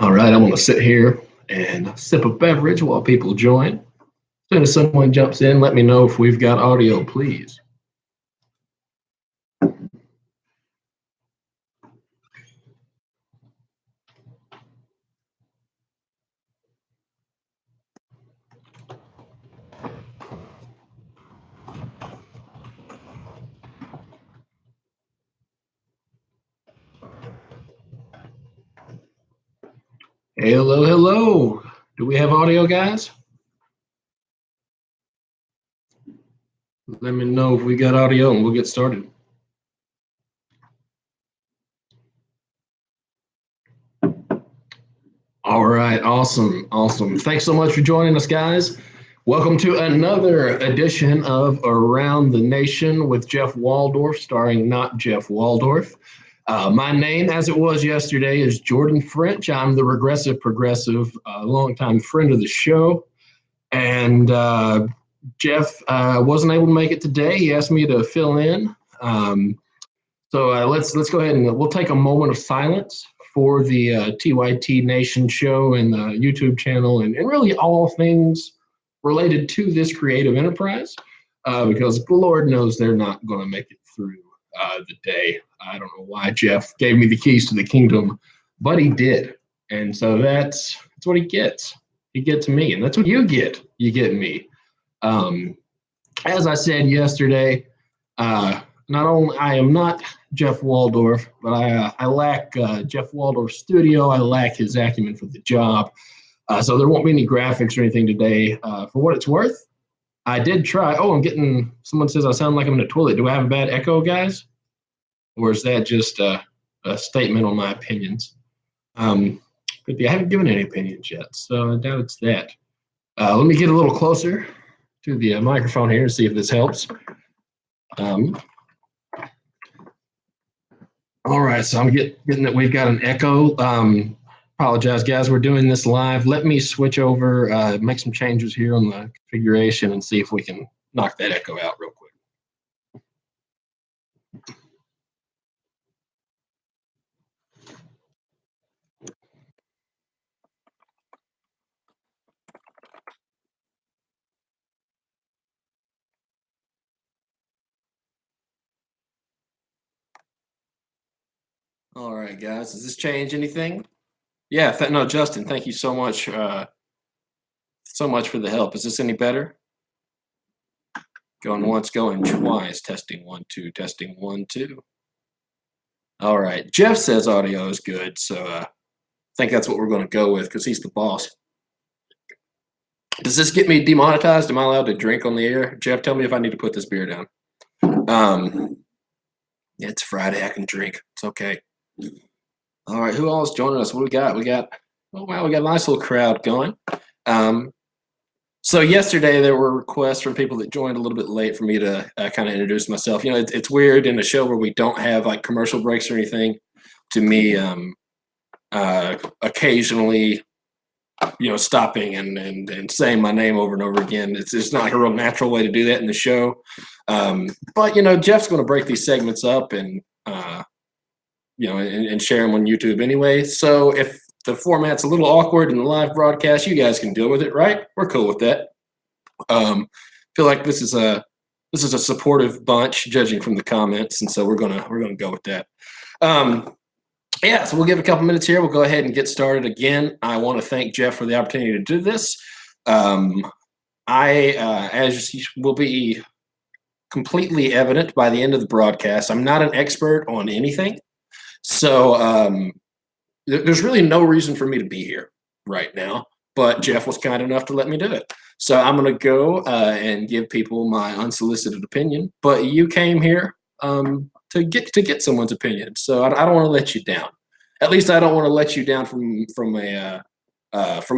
All right, I'm going to sit here and sip a beverage while people join. As soon as someone jumps in, let me know if we've got audio, please. Hello, hello. Do we have audio, guys? Let me know if we got audio and we'll get started. All right, awesome, awesome. Thanks so much for joining us, guys. Welcome to another edition of Around the Nation with Jeff Waldorf, starring Not Jeff Waldorf. My name, as it was yesterday, is Jordan French. I'm the regressive progressive, longtime friend of the show. And Jeff wasn't able to make it today. He asked me to fill in. So let's go ahead and we'll take a moment of silence for the TYT Nation show and the YouTube channel and really all things related to this creative enterprise, because the Lord knows they're not going to make it through the day. I don't know why Jeff gave me the keys to the kingdom, but he did. And so that's what he gets. He gets me, and that's what you get. You get me. As I said yesterday, not only I am not Jeff Waldorf, but I lack Jeff Waldorf's studio. I lack his acumen for the job. So there won't be any graphics or anything today. For what it's worth, I did try. Oh, I'm getting, someone says I sound like I'm in a toilet. Do I have a bad echo, guys? Or is that just a statement on my opinions? But I haven't given any opinions yet, so I doubt it's that. Let me get a little closer to the microphone here and see if this helps. All right, so I'm getting that we've got an echo. Apologize, guys. We're doing this live. Let me switch over, make some changes here on the configuration and see if we can knock that echo out real quick. All right, guys. Does this change anything? Yeah, no, Justin, thank you so much for the help. Is this any better? Going once, going twice. Testing 1, 2, testing 1, 2. All right. Jeff says audio is good, so I think that's what we're going to go with because he's the boss. Does this get me demonetized? Am I allowed to drink on the air? Jeff, tell me if I need to put this beer down. Yeah, it's Friday. I can drink. It's okay. All right. Who else joining us? What we got? Oh, wow, we got a nice little crowd going. So yesterday there were requests from people that joined a little bit late for me to kind of introduce myself. You know, it's weird in a show where we don't have like commercial breaks or anything. To me, occasionally, you know, stopping and saying my name over and over again. It's not like a real natural way to do that in the show. But you know, Jeff's going to break these segments up and you know, and share them on YouTube anyway. So if the format's a little awkward in the live broadcast, you guys can deal with it, right? We're cool with that. Feel like this is a supportive bunch, judging from the comments, and so we're gonna go with that. Yeah, so we'll give a couple minutes here. We'll go ahead and get started again. I want to thank Jeff for the opportunity to do this. As will be completely evident by the end of the broadcast, I'm not an expert on anything. So there's really no reason for me to be here right now, but Jeff was kind enough to let me do it. So I'm going to go and give people my unsolicited opinion, but you came here to get someone's opinion. So I don't want to let you down. At least I don't want to let you down from an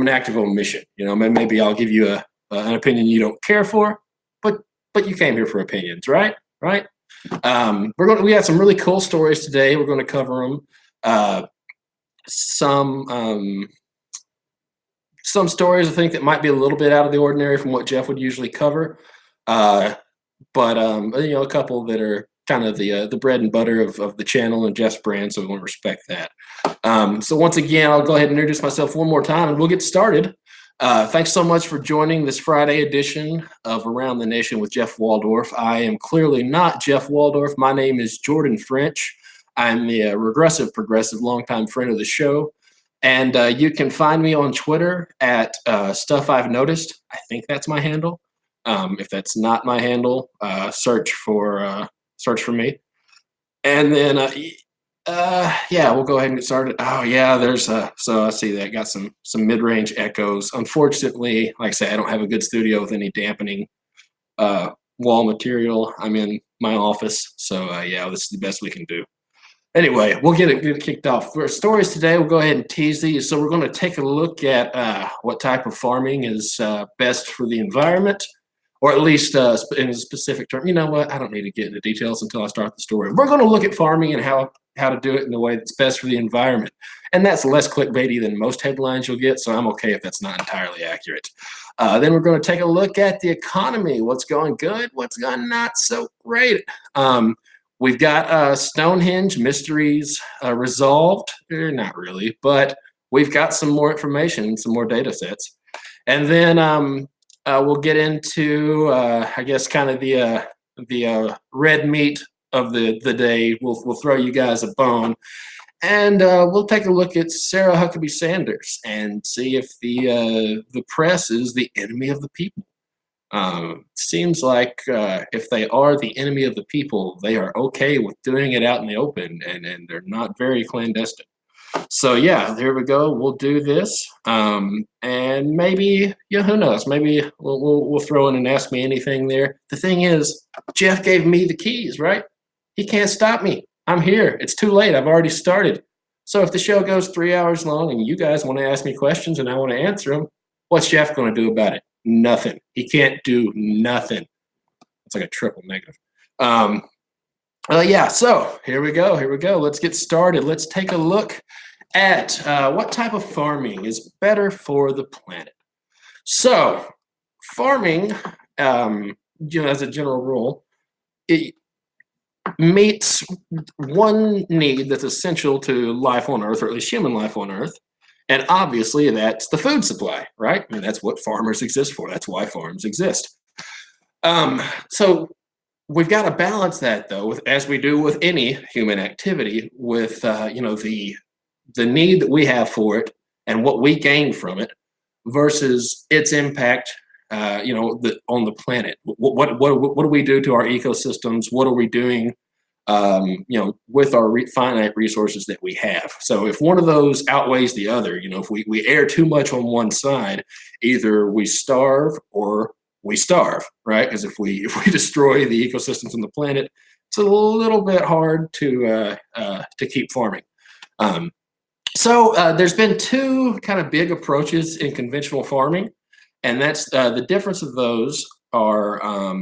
act of omission. You know, maybe I'll give you an opinion you don't care for, but you came here for opinions, right? Right? We had some really cool stories today. We're going to cover them. Some stories I think that might be a little bit out of the ordinary from what Jeff would usually cover, but you know, a couple that are kind of the bread and butter of the channel and Jeff's brand, so we want to respect that. So once again, I'll go ahead and introduce myself one more time, and we'll get started. Thanks so much for joining this Friday edition of Around the Nation with Jeff Waldorf. I am clearly not Jeff Waldorf. My name is Jordan French. I'm the regressive progressive longtime friend of the show. And you can find me on Twitter at Stuff I've Noticed. I think that's my handle. If that's not my handle, search for me. And then, yeah, we'll go ahead and get started. Oh yeah, there's so I see that got some mid-range echoes. Unfortunately, like I say, I don't have a good studio with any dampening wall material. I'm in my office, so yeah, this is the best we can do. Anyway, we'll get it kicked off. For stories today, we'll go ahead and tease these. So we're going to take a look at what type of farming is best for the environment, or at least in a specific term. You know what? I don't need to get into details until I start the story. We're going to look at farming and how to do it in the way that's best for the environment. And that's less clickbaity than most headlines you'll get, so I'm okay if that's not entirely accurate. Then we're going to take a look at the economy, what's going good, what's going not so great. We've got Stonehenge mysteries resolved. Not really, but we've got some more information, some more data sets. And then we'll get into, I guess, kind of the red meat of the day. We'll throw you guys a bone. And we'll take a look at Sarah Huckabee Sanders and see if the press is the enemy of the people. Seems like if they are the enemy of the people, they are okay with doing it out in the open, and they're not very clandestine. So yeah, there we go. We'll do this, and maybe, yeah, who knows? Maybe we'll throw in an Ask Me Anything there. The thing is, Jeff gave me the keys, right? He can't stop me. I'm here. It's too late. I've already started. So if the show goes 3 hours long and you guys want to ask me questions and I want to answer them, what's Jeff going to do about it? Nothing. He can't do nothing. It's like a triple negative. Yeah, so here we go. Let's get started. Let's take a look at what type of farming is better for the planet. So farming, as a general rule, it meets one need that's essential to life on Earth, or at least human life on Earth. And obviously, that's the food supply, right? I mean, that's what farmers exist for. That's why farms exist. So we've got to balance that, though, as we do with any human activity, with the need that we have for it and what we gain from it, versus its impact, on the planet. What do we do to our ecosystems? What are we doing? With our finite resources that we have. So if one of those outweighs the other, if we err too much on one side, either we starve or we starve, right? Because if we destroy the ecosystems on the planet, it's a little bit hard to keep farming. So there's been two kind of big approaches in conventional farming, and that's the difference of those are.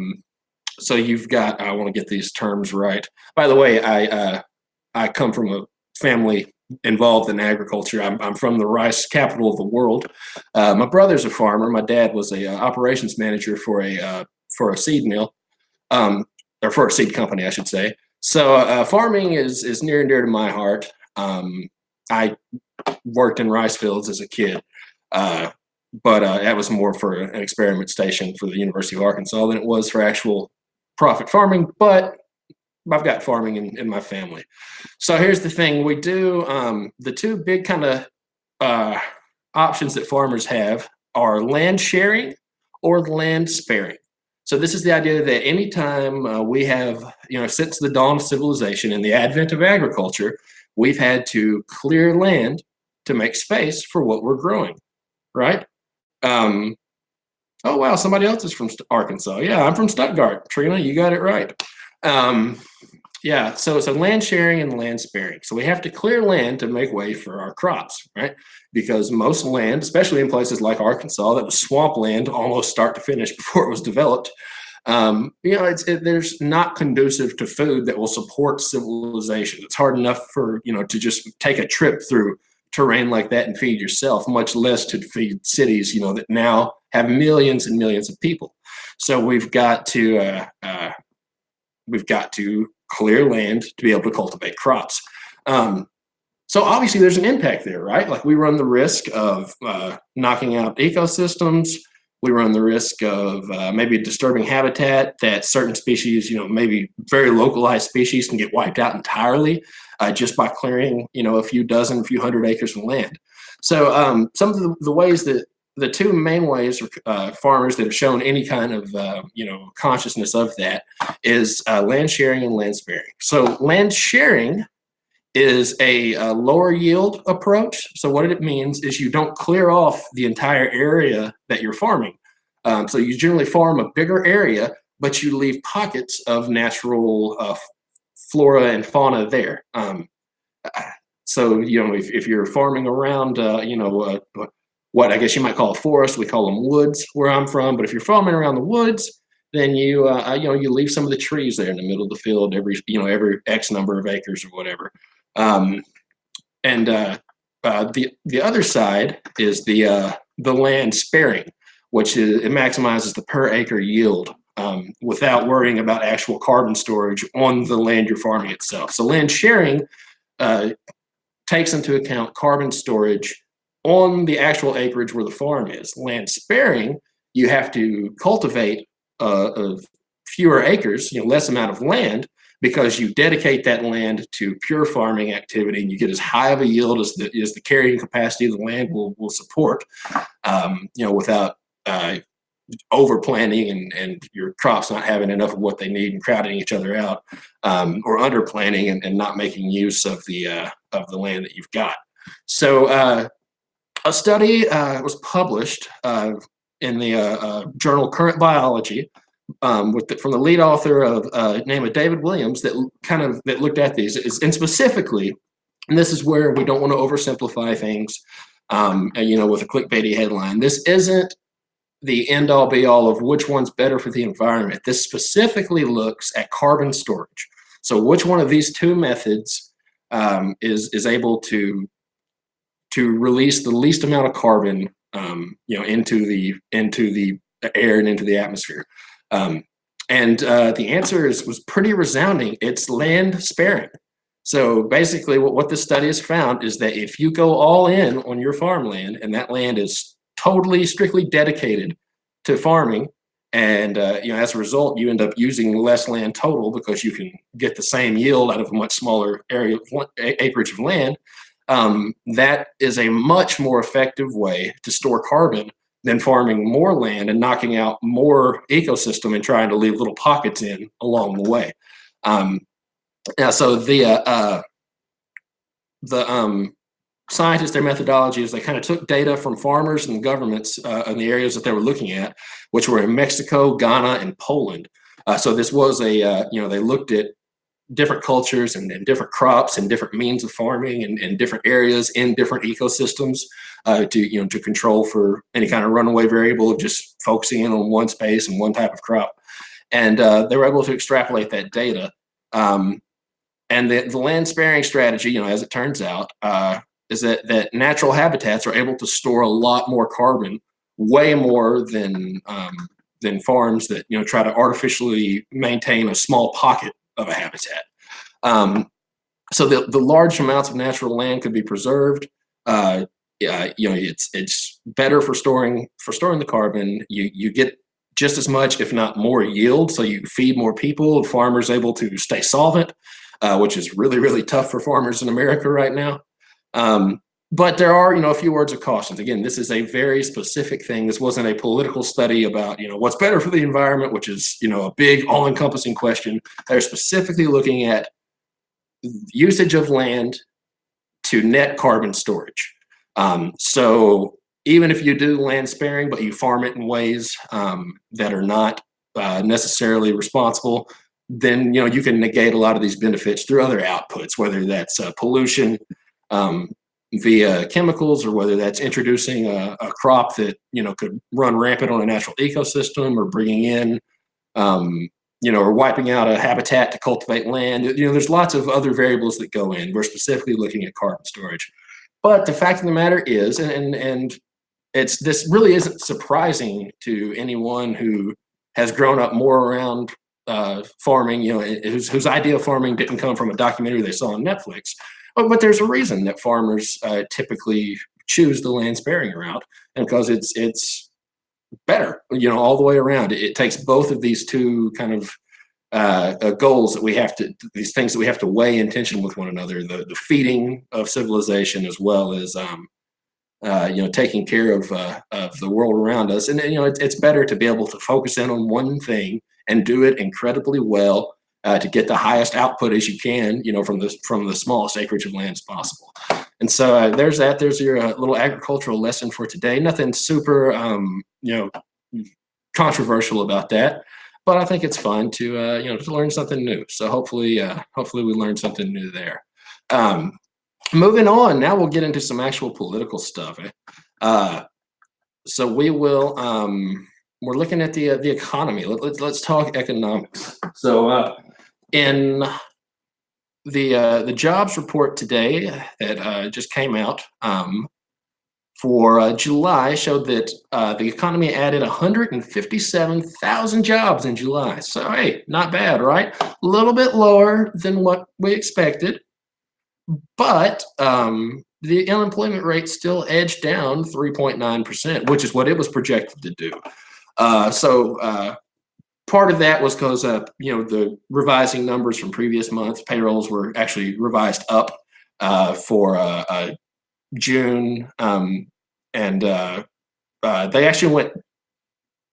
So you've got, I want to get these terms right. By the way, I come from a family involved in agriculture. I'm from the rice capital of the world. My brother's a farmer. My dad was a operations manager for a seed mill, or for a seed company, I should say. So farming is near and dear to my heart. I worked in rice fields as a kid. But that was more for an experiment station for the University of Arkansas than it was for actual profit farming, but I've got farming in my family. So here's the thing. We do, the two big kind of options that farmers have are land sharing or land sparing. So this is the idea that anytime we have, since the dawn of civilization and the advent of agriculture, we've had to clear land to make space for what we're growing, right? Oh, wow, somebody else is from Arkansas. Yeah, I'm from Stuttgart. Trina, you got it right. Yeah, so land sharing and land sparing. So we have to clear land to make way for our crops, right? Because most land, especially in places like Arkansas, that was swampland almost start to finish before it was developed. There's not conducive to food that will support civilization. It's hard enough for, to just take a trip through terrain like that and feed yourself, much less to feed cities, that now have millions and millions of people. So we've got to clear land to be able to cultivate crops. So obviously there's an impact there, right? Like we run the risk of knocking out ecosystems. We run the risk of maybe disturbing habitat that certain species, maybe very localized species can get wiped out entirely just by clearing, a few hundred acres of land. So some of the ways that the two main ways farmers that have shown any kind of, consciousness of that is land sharing and land sparing. So land sharing is a lower yield approach. So what it means is you don't clear off the entire area that you're farming. So you generally farm a bigger area, but you leave pockets of natural flora and fauna there. So if you're farming around, what I guess you might call a forest, we call them woods where I'm from. But if you're farming around the woods, then you leave some of the trees there in the middle of the field every X number of acres or whatever. The other side is the land sparing, which it maximizes the per acre yield without worrying about actual carbon storage on the land you're farming itself. So land sharing takes into account carbon storage on the actual acreage where the farm is. Land sparing, you have to cultivate fewer acres, less amount of land, because you dedicate that land to pure farming activity, and you get as high of a yield as the carrying capacity of the land will support, without over planting and your crops not having enough of what they need and crowding each other out, or under planting and not making use of the land that you've got. So a study was published in the journal Current Biology from the lead author of named David Williams that looked at these, and specifically, and this is where we don't want to oversimplify things, with a clickbaity headline. This isn't the end all be all of which one's better for the environment. This specifically looks at carbon storage. So which one of these two methods is able to release the least amount of carbon, into the air and into the atmosphere. The answer was pretty resounding. It's land sparing. So basically what this study has found is that if you go all in on your farmland and that land is totally strictly dedicated to farming, and as a result you end up using less land total because you can get the same yield out of a much smaller area of acreage of land, that is a much more effective way to store carbon than farming more land and knocking out more ecosystem and trying to leave little pockets in along the way. So the scientists, their methodology is they kind of took data from farmers and governments in the areas that they were looking at, which were in Mexico, Ghana, and Poland. So this was they looked at different cultures and different crops and different means of farming and different areas in different ecosystems to control for any kind of runaway variable of just focusing in on one space and one type of crop. And they were able to extrapolate that data. And the land sparing strategy, as it turns out, is that natural habitats are able to store a lot more carbon, way more than farms that try to artificially maintain a small pocket of a habitat. So the large amounts of natural land could be preserved. It's better for storing the carbon. You get just as much, if not more, yield. So you feed more people. Farmers able to stay solvent, which is really, really tough for farmers in America right now. But there are, a few words of caution. Again, this is a very specific thing. This wasn't a political study about, what's better for the environment, which is, a big all-encompassing question. They're specifically looking at usage of land to net carbon storage. So even if you do land sparing, but you farm it in ways that are not necessarily responsible, then, you can negate a lot of these benefits through other outputs, whether that's pollution, via chemicals, or whether that's introducing a crop that could run rampant on a natural ecosystem, or bringing in or wiping out a habitat to cultivate land. There's lots of other variables that go in. We're specifically looking at carbon storage. But the fact of the matter is, and this really isn't surprising to anyone who has grown up more around farming, whose idea of farming didn't come from a documentary they saw on Netflix. But there's a reason that farmers typically choose the land sparing route, and because it's better, all the way around. It takes both of these two kind of goals that we have to, these things that we have to weigh in tension with one another: the feeding of civilization, as well as taking care of the world around us. And it's better to be able to focus in on one thing and do it incredibly well, to get the highest output as you can, from the smallest acreage of land as possible. And so there's that. There's your little agricultural lesson for today. Nothing super, controversial about that, but I think it's fun to learn something new. So hopefully we learned something new there. Moving on, now we'll get into some actual political stuff. So we will. We're looking at the economy. Let's talk economics. So in the jobs report today that just came out for July showed that the economy added 157,000 jobs in July. So hey, not bad, right? A little bit lower than what we expected, but the unemployment rate still edged down 3.9%, which is what it was projected to do. So part of that was because the revising numbers from previous months, payrolls were actually revised up for June, and they actually went.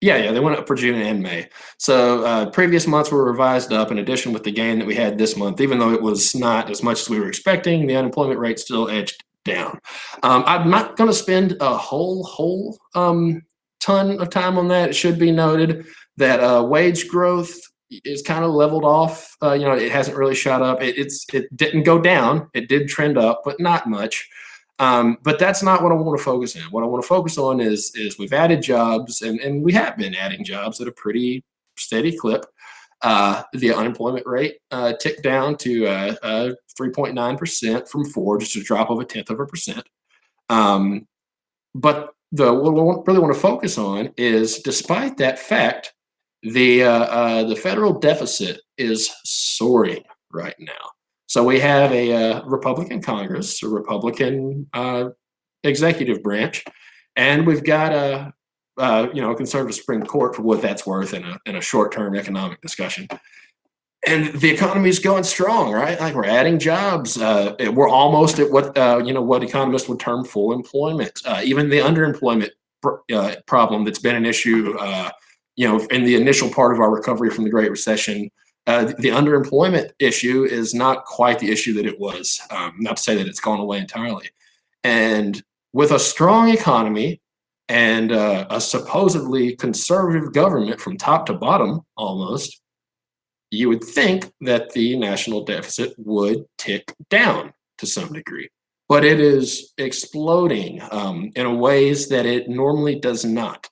Yeah, they went up for June and May. So previous months were revised up in addition with the gain that we had this month. Even though it was not as much as we were expecting, the unemployment rate still edged down. I'm not going to spend a whole ton of time on that. It should be noted that wage growth is kind of leveled off. It hasn't really shot up. It didn't go down. It did trend up, but not much. But that's not what I want to focus on. What I want to focus on is we've added jobs, and we have been adding jobs at a pretty steady clip. The unemployment rate ticked down to 3.9% from 4%, just a drop of 0.1%. But what I really want to focus on is, despite that fact, the federal deficit is soaring right now. So we have a Republican Congress, a Republican executive branch, and we've got a conservative Supreme Court, for what that's worth in a short-term economic discussion. And the economy is going strong, right? Like, we're adding jobs. We're almost at what economists would term full employment. Even the underemployment problem that's been an issue, in the initial part of our recovery from the Great Recession. The underemployment issue is not quite the issue that it was. Not to say that it's gone away entirely. And with a strong economy and a supposedly conservative government from top to bottom, almost, you would think that the national deficit would tick down to some degree. But it is exploding in ways that it normally does not.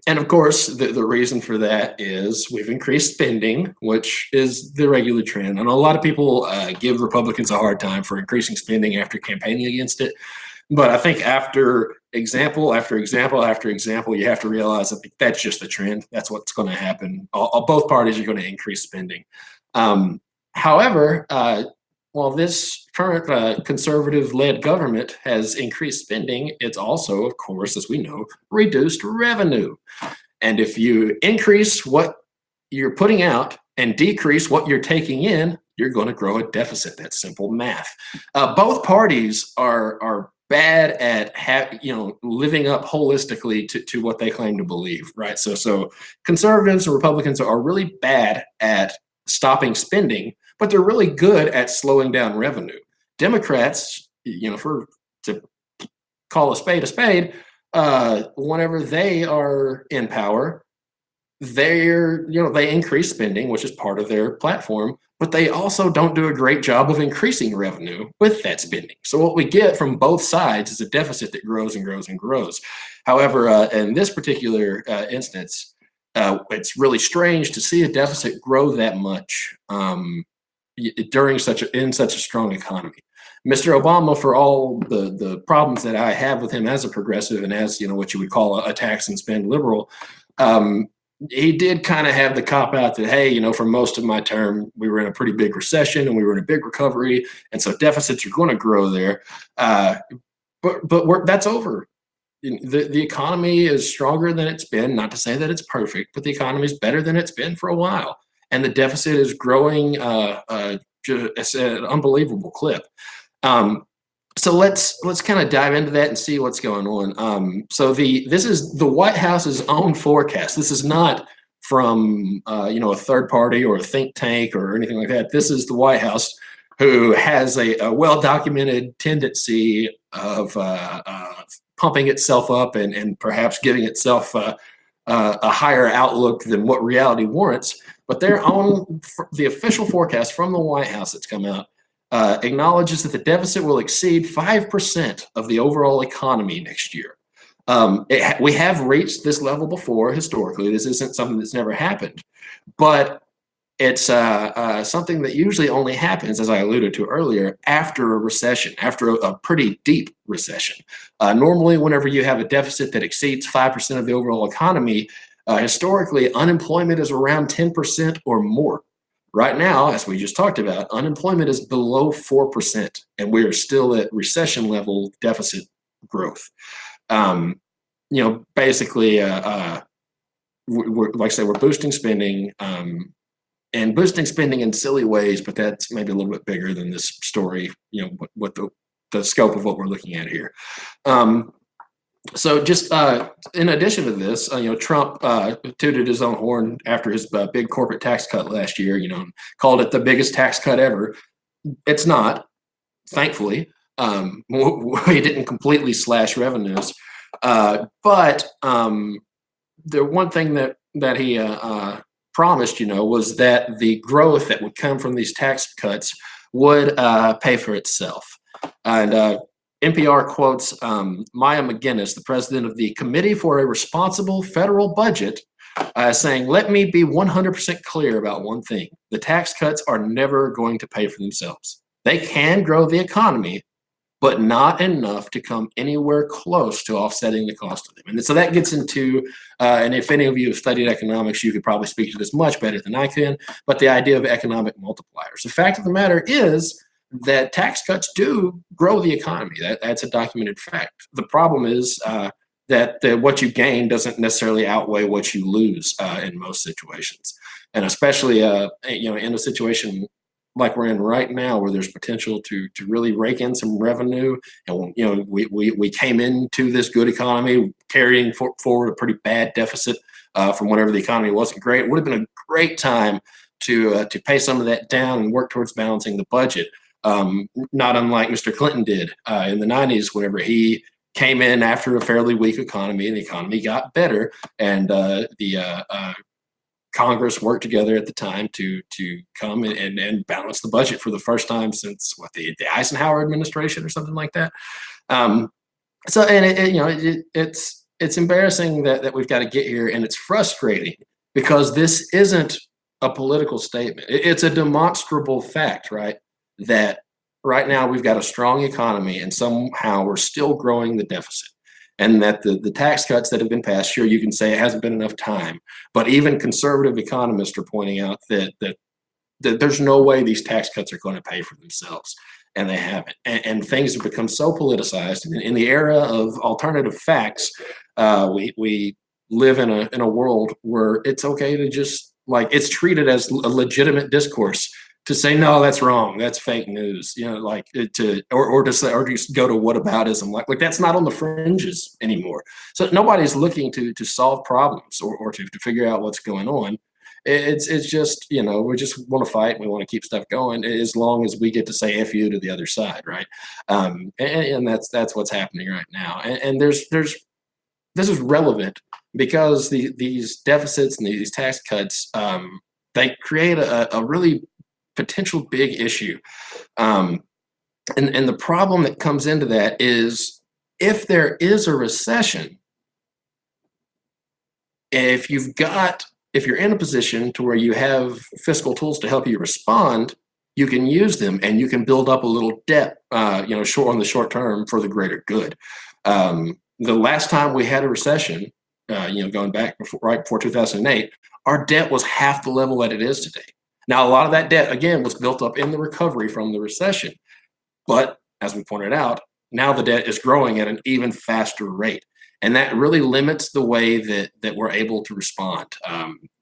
And of course, the reason for that is we've increased spending, which is the regular trend. I know a lot of people give Republicans a hard time for increasing spending after campaigning against it. But I think after example after example after example, you have to realize that that's just the trend. That's what's going to happen. Both parties are going to increase spending. However, while this current conservative-led government has increased spending, it's also, of course, as we know, reduced revenue. And if you increase what you're putting out and decrease what you're taking in, you're going to grow a deficit. That's simple math. Both parties are bad at living up holistically to what they claim to believe, right? So conservatives and Republicans are really bad at stopping spending, but they're really good at slowing down revenue. Democrats, to call a spade, whenever they are in power, they increase spending, which is part of their platform, but they also don't do a great job of increasing revenue with that spending. So what we get from both sides is a deficit that grows and grows and grows. However, in this particular instance, it's really strange to see a deficit grow that much in such a strong economy. Mr. Obama, for all the problems that I have with him as a progressive and as what you would call a tax and spend liberal, he did kind of have the cop out that, hey, for most of my term, we were in a pretty big recession and we were in a big recovery, and so deficits are going to grow there. Uh, but that's over. The economy is stronger than it's been. Not to say that it's perfect, but the economy is better than it's been for a while, and the deficit is growing just at an unbelievable clip. Um, so let's kind of dive into that and see what's going on. So this is the White House's own forecast. This is not from a third party or a think tank or anything like that. This is the White House, who has a well documented tendency of pumping itself up and perhaps giving itself a higher outlook than what reality warrants. But the official forecast from the White House that's come out acknowledges that the deficit will exceed 5% of the overall economy next year. We have reached this level before historically. This isn't something that's never happened, but it's something that usually only happens, as I alluded to earlier, after a recession, after a pretty deep recession. Normally, whenever you have a deficit that exceeds 5% of the overall economy, historically, unemployment is around 10% or more. Right now, as we just talked about, unemployment is below 4%, and we are still at recession level deficit growth. Basically, like I say, we're boosting spending. And boosting spending in silly ways, but that's maybe a little bit bigger than this story, what the scope of what we're looking at here. So just in addition to this, Trump tooted his own horn after his big corporate tax cut last year, called it the biggest tax cut ever. It's not, thankfully. We didn't completely slash revenues. But the one thing that he promised, was that the growth that would come from these tax cuts would pay for itself. And NPR quotes Maya McGinnis, the president of the Committee for a Responsible Federal Budget, saying, "Let me be 100% clear about one thing. The tax cuts are never going to pay for themselves. They can grow the economy, but not enough to come anywhere close to offsetting the cost of them." And so that gets into, and if any of you have studied economics, you could probably speak to this much better than I can, but the idea of economic multipliers. The fact of the matter is that tax cuts do grow the economy. That's a documented fact. The problem is that what you gain doesn't necessarily outweigh what you lose in most situations. And especially, in a situation like we're in right now, where there's potential to really rake in some revenue, and we came into this good economy carrying forward a pretty bad deficit from whenever the economy wasn't great. It would have been a great time to pay some of that down and work towards balancing the budget. Not unlike Mr. Clinton did in the 90s, whenever he came in after a fairly weak economy, and the economy got better, and the Congress worked together at the time to come and balance the budget for the first time since the Eisenhower administration or something like that. So and it's embarrassing that we've got to get here, and it's frustrating because this isn't a political statement. It's a demonstrable fact, right? That right now we've got a strong economy, and somehow we're still growing the deficit. And that the tax cuts that have been passed, sure, you can say it hasn't been enough time, but even conservative economists are pointing out that there's no way these tax cuts are going to pay for themselves, and they haven't. And things have become so politicized. And in the era of alternative facts, we live in a world where it's okay to just, like, it's treated as a legitimate discourse to say, no, that's wrong, that's fake news, like or to say, or just go to whataboutism, like that's not on the fringes anymore. So nobody's looking to solve problems or to figure out what's going on. It's just, we just want to fight and we want to keep stuff going as long as we get to say F you to the other side, right? And that's what's happening right now. And this is relevant because these deficits and these tax cuts, they create a really potential big issue. And the problem that comes into that is, if there is a recession, if you're in a position to where you have fiscal tools to help you respond, you can use them and you can build up a little debt, on the short term for the greater good. The last time we had a recession, going back right before 2008, our debt was half the level that it is today. Now, a lot of that debt, again, was built up in the recovery from the recession. But as we pointed out, now the debt is growing at an even faster rate. And that really limits the way that we're able to respond.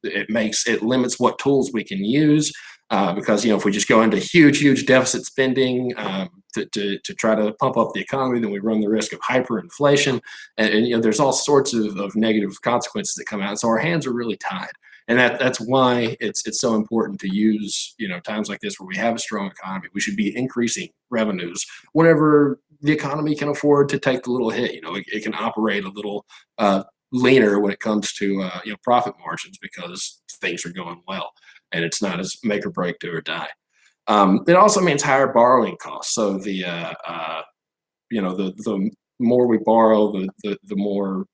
It limits what tools we can use because if we just go into huge deficit spending to try to pump up the economy, then we run the risk of hyperinflation, and there's all sorts of negative consequences that come out. So our hands are really tied. And that's why it's so important to use times like this where we have a strong economy. We should be increasing revenues whenever the economy can afford to take the little hit. It can operate a little leaner when it comes to profit margins because things are going well, and it's not as make or break, do or die. It also means higher borrowing costs. So the more we borrow, the more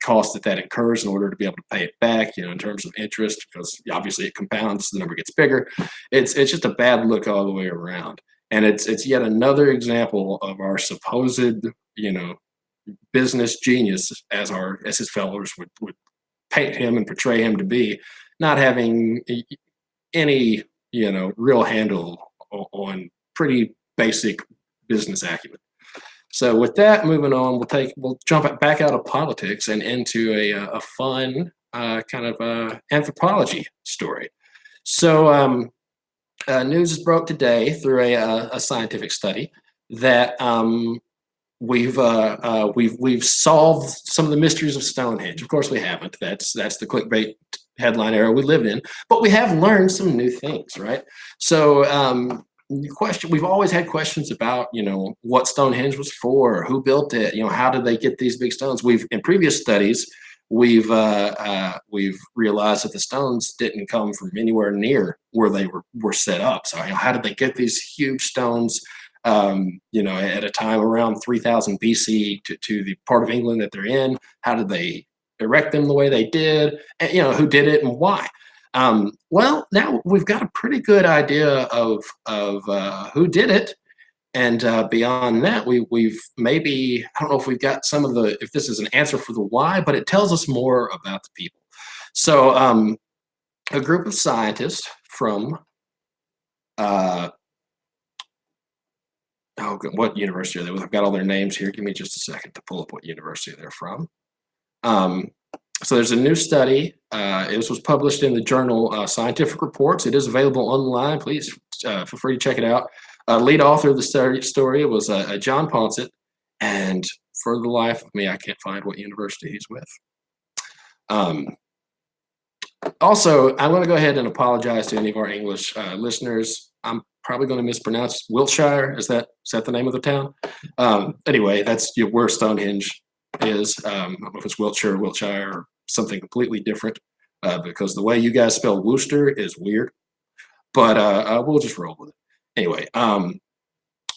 cost that incurs in order to be able to pay it back, in terms of interest, because obviously it compounds, the number gets bigger. It's just a bad look all the way around. And it's yet another example of our supposed, business genius, as his fellows would paint him and portray him to be, not having any, real handle on pretty basic business acumen. So with that, moving on, we'll jump back out of politics and into a fun kind of anthropology story. So news is broke today through a scientific study that we've solved some of the mysteries of Stonehenge. Of course, we haven't. That's the clickbait headline era we lived in. But we have learned some new things, right? So we've always had questions about what Stonehenge was for, who built it, how did they get these big stones. In previous studies we've realized that the stones didn't come from anywhere near where they were set up. So how did they get these huge stones at a time around 3000 BC to the part of England that they're in? How did they erect them the way they did, and who did it and why? Well, now we've got a pretty good idea of who did it, and beyond that, we've maybe, I don't know if we've got if this is an answer for the why, but it tells us more about the people. So a group of scientists from what university are they with? I've got all their names here. Give me just a second to pull up what university they're from. So there's a new study. This was published in the journal Scientific Reports. It is available online. Please feel free to check it out. Lead author of the story was John Ponsett, and for the life of me, I can't find what university he's with. Also, I'm going to go ahead and apologize to any of our English listeners. I'm probably going to mispronounce Wiltshire. Is that the name of the town? Anyway, that's where Stonehenge is. I don't know if it's Wiltshire, Wiltshire, or something completely different, because the way you guys spell Worcester is weird. But we'll just roll with it. Anyway,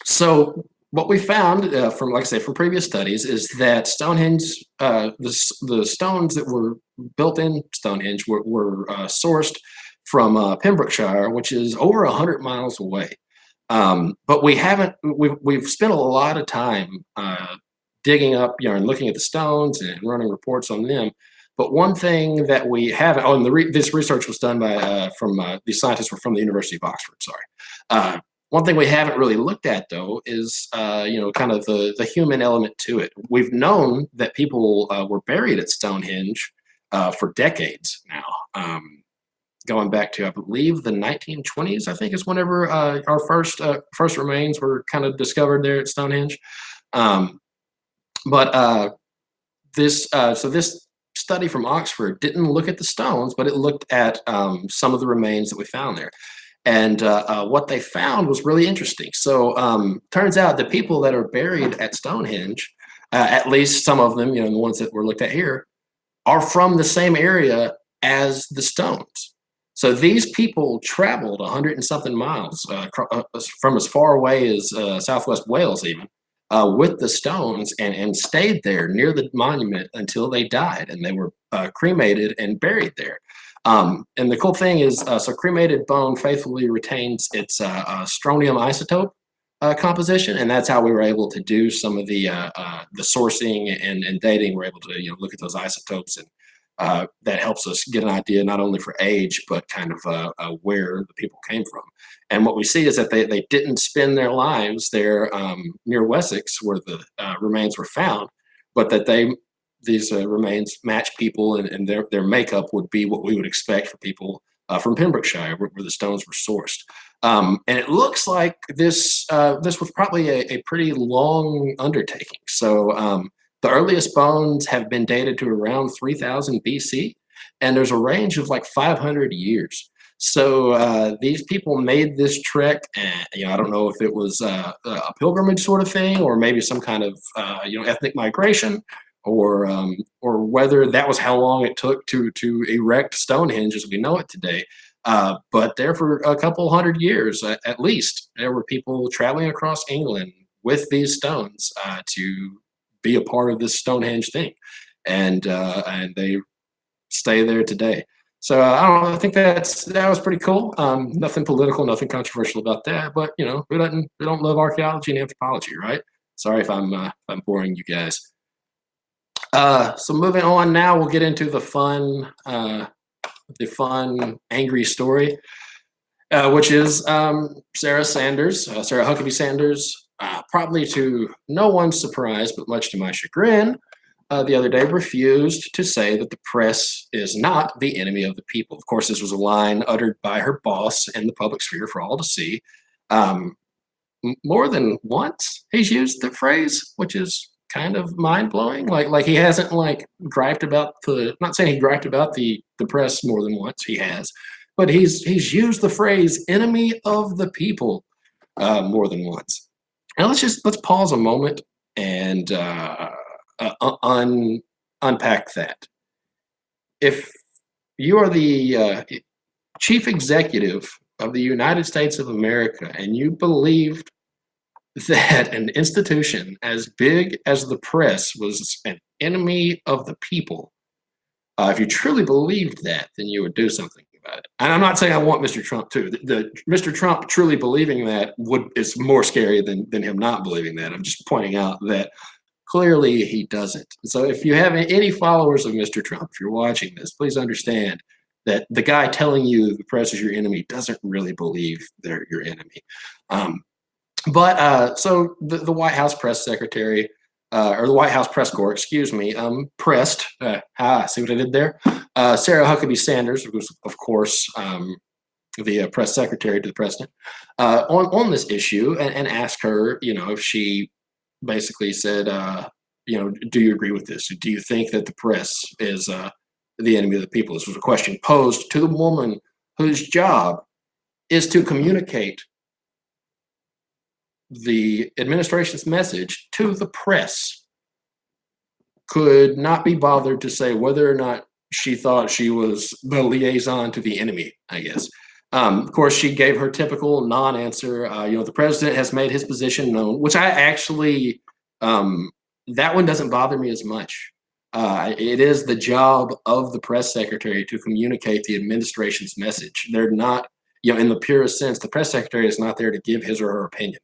so what we found from, like I say, from previous studies is that Stonehenge, the stones that were built in Stonehenge were sourced from Pembrokeshire, which is over 100 miles away. But we've spent a lot of time digging up, and looking at the stones and running reports on them. But one thing that we haven't, and this research was done by these scientists were from the University of Oxford. Sorry. One thing we haven't really looked at, though, is kind of the human element to it. We've known that people were buried at Stonehenge for decades now, going back to, I believe, the 1920s. I think is whenever our first remains were kind of discovered there at Stonehenge. This study from Oxford didn't look at the stones, but it looked at some of the remains that we found there. And what they found was really interesting. So turns out the people that are buried at Stonehenge, at least some of them, the ones that were looked at here, are from the same area as the stones. So these people traveled 100 and something miles from as far away as Southwest Wales even, with the stones and stayed there near the monument until they died, and they were cremated and buried there. And the cool thing is, so cremated bone faithfully retains its strontium isotope composition, and that's how we were able to do some of the sourcing and dating. We're able to look at those isotopes and that helps us get an idea not only for age, but kind of where the people came from. And what we see is that they didn't spend their lives there near Wessex, where the remains were found, but that these remains match people, and their makeup would be what we would expect for people from Pembrokeshire, where the stones were sourced. And it looks like this was probably a pretty long undertaking. So the earliest bones have been dated to around 3000 BC, and there's a range of like 500 years. So these people made this trek, and I don't know if it was a pilgrimage sort of thing, or maybe some kind of ethnic migration, or whether that was how long it took to erect Stonehenge as we know it today. But there for a couple hundred years, at least, there were people traveling across England with these stones to be a part of this Stonehenge thing, and they stay there today. So I don't know. I think that was pretty cool. Nothing political, nothing controversial about that. But we don't love archaeology and anthropology, right? Sorry if I'm boring you guys. So moving on now, we'll get into the fun, angry story, which is Sarah Huckabee Sanders, probably to no one's surprise, but much to my chagrin, the other day refused to say that the press is not the enemy of the people. Of course, this was a line uttered by her boss in the public sphere for all to see. More than once, he's used the phrase, which is kind of mind blowing. Like he hasn't griped about not saying he griped about the press more than once. He has, but he's used the phrase "enemy of the people" more than once. Now let's pause a moment and unpack that. If you are the chief executive of the United States of America and you believed that an institution as big as the press was an enemy of the people, if you truly believed that, then you would do something about it. And I'm not saying I want Mr. Trump to. The Mr. Trump truly believing that is more scary than him not believing that. I'm just pointing out that clearly he doesn't. So if you have any followers of Mr. Trump, if you're watching this, please understand that the guy telling you the press is your enemy doesn't really believe they're your enemy. But so the White House press secretary, or the White House press corps, excuse me, pressed, see what I did there? Sarah Huckabee Sanders, who was, of course, the press secretary to the president, on this issue and asked her, if she basically said, do you agree with this? Do you think that the press is the enemy of the people? This was a question posed to the woman whose job is to communicate the administration's message to the press, could not be bothered to say whether or not she thought she was the liaison to the enemy, I guess. Of course, she gave her typical non-answer. The president has made his position known, which I actually, that one doesn't bother me as much. It is the job of the press secretary to communicate the administration's message. They're not, in the purest sense, the press secretary is not there to give his or her opinion.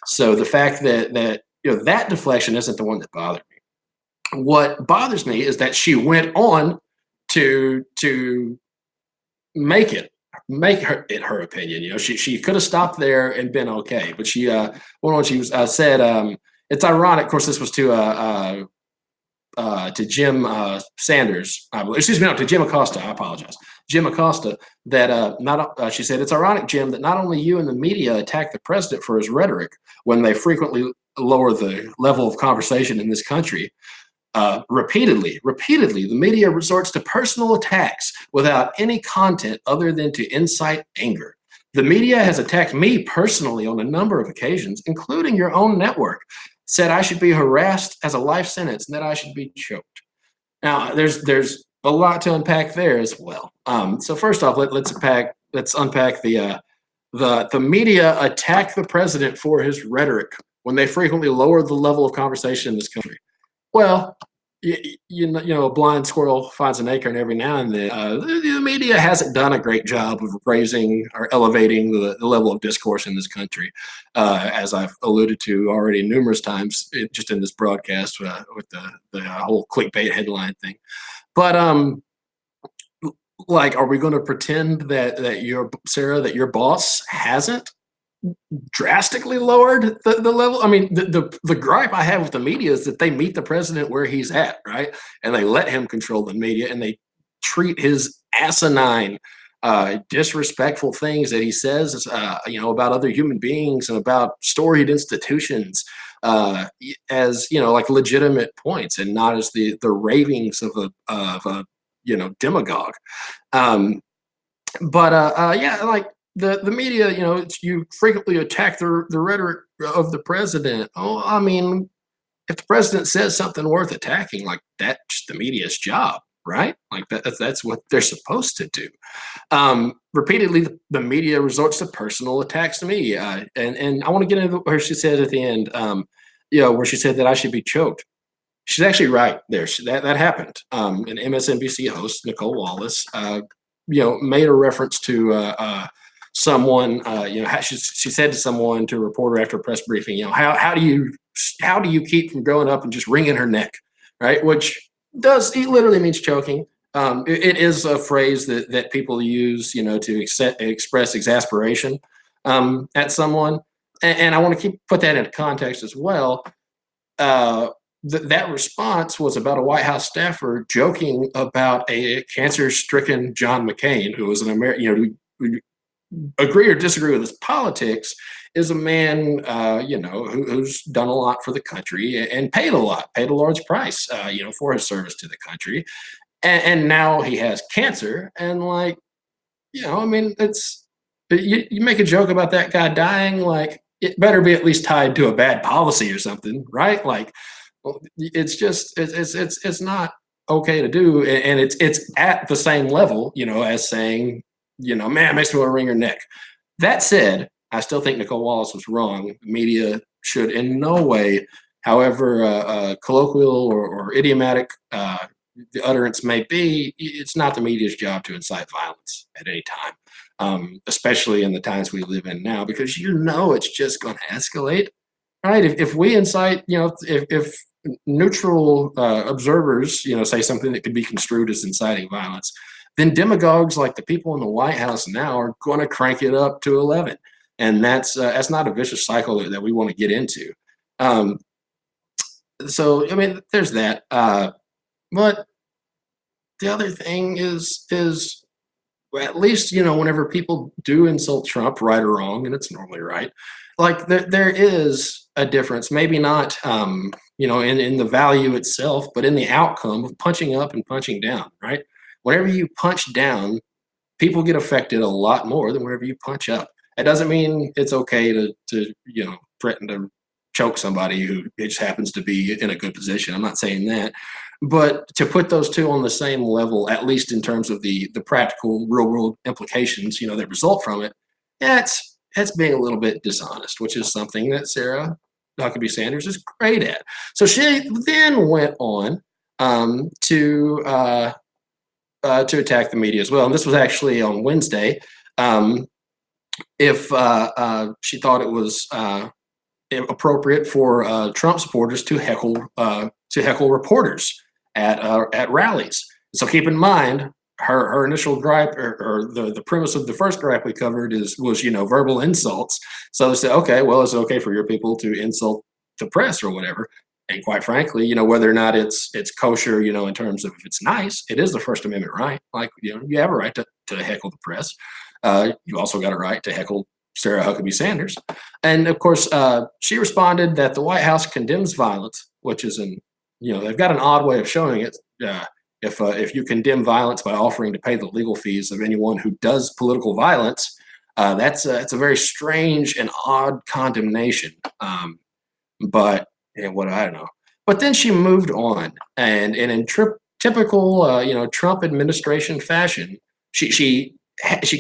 So the fact that that deflection isn't the one that bothered me. What bothers me is that she went on to make it her opinion. She could have stopped there and been okay, but she went on. She said, it's ironic. Of course, this was to Jim Sanders, to Jim Acosta. I apologize, Jim Acosta. That she said, it's ironic, Jim, that not only you and the media attack the president for his rhetoric when they frequently lower the level of conversation in this country. Repeatedly, the media resorts to personal attacks without any content other than to incite anger. The media has attacked me personally on a number of occasions, including your own network, said I should be harassed as a life sentence and that I should be choked. Now, there's a lot to unpack there as well. So first off, let's unpack the media attack the president for his rhetoric when they frequently lower the level of conversation in this country. Well, a blind squirrel finds an acorn every now and then. The media hasn't done a great job of raising or elevating the level of discourse in this country, as I've alluded to already numerous times, just in this broadcast with the whole clickbait headline thing. But Like, are we going to pretend that your boss hasn't drastically lowered the level? I mean, the gripe I have with the media is that they meet the president where he's at, right? And they let him control the media, and they treat his asinine, disrespectful things that he says, about other human beings and about storied institutions, as like legitimate points, and not as the ravings of a demagogue. Um, but yeah, like the media, you frequently attack the rhetoric of the president. Oh, I mean, if the president says something worth attacking, like that's the media's job, right? Like that's what they're supposed to do. Repeatedly, the media resorts to personal attacks to me, and I want to get into where she said at the end, where she said that I should be choked. She's actually right there. That happened. An MSNBC host, Nicole Wallace, made a reference to someone. She said to someone, to a reporter after a press briefing, how do you keep from going up and just wringing her neck, right? Which it literally means choking. It is a phrase that people use, to express exasperation at someone, and I want to put that into context as well. Uh, that response was about a White House staffer joking about a cancer-stricken John McCain, who was an American, who agree or disagree with his politics, is a man, who's done a lot for the country and paid a large price, for his service to the country, and now he has cancer, and like, I mean, you make a joke about that guy dying, like it better be at least tied to a bad policy or something, right? Like, well, it's just it's not okay to do, and it's at the same level, as saying, man, it makes me want to wring your neck. That said, I still think Nicole Wallace was wrong. The media should in no way, however colloquial or idiomatic the utterance may be, it's not the media's job to incite violence at any time, especially in the times we live in now, because it's just going to escalate, right? If we incite, if neutral observers, say something that could be construed as inciting violence, then demagogues like the people in the White House now are going to crank it up to 11, and that's not a vicious cycle that we want to get into. Um, so I mean, there's that. But the other thing is well, at least whenever people do insult Trump, right or wrong, and it's normally right, like there is a difference. Maybe not, in the value itself, but in the outcome of punching up and punching down. Right? Whenever you punch down, people get affected a lot more than whenever you punch up. It doesn't mean it's okay to threaten to choke somebody who just happens to be in a good position. I'm not saying that, but to put those two on the same level, at least in terms of the practical, real world implications, that result from it, that's being a little bit dishonest, which is something that Sarah Huckabee Sanders is great at. So she then went on to attack the media as well. And this was actually on Wednesday. If she thought it was appropriate for Trump supporters to heckle reporters at rallies. So keep in mind, her initial gripe, or the premise of the first gripe we covered was verbal insults. So they said, okay, well, it's okay for your people to insult the press or whatever. And quite frankly, whether or not it's kosher, in terms of if it's nice, it is the First Amendment right. Like, you have a right to heckle the press. You also got a right to heckle Sarah Huckabee Sanders. And of course, she responded that the White House condemns violence, which is they've got an odd way of showing it. If you condemn violence by offering to pay the legal fees of anyone who does political violence, it's a very strange and odd condemnation. But what I don't know. But then she moved on, and in typical Trump administration fashion, she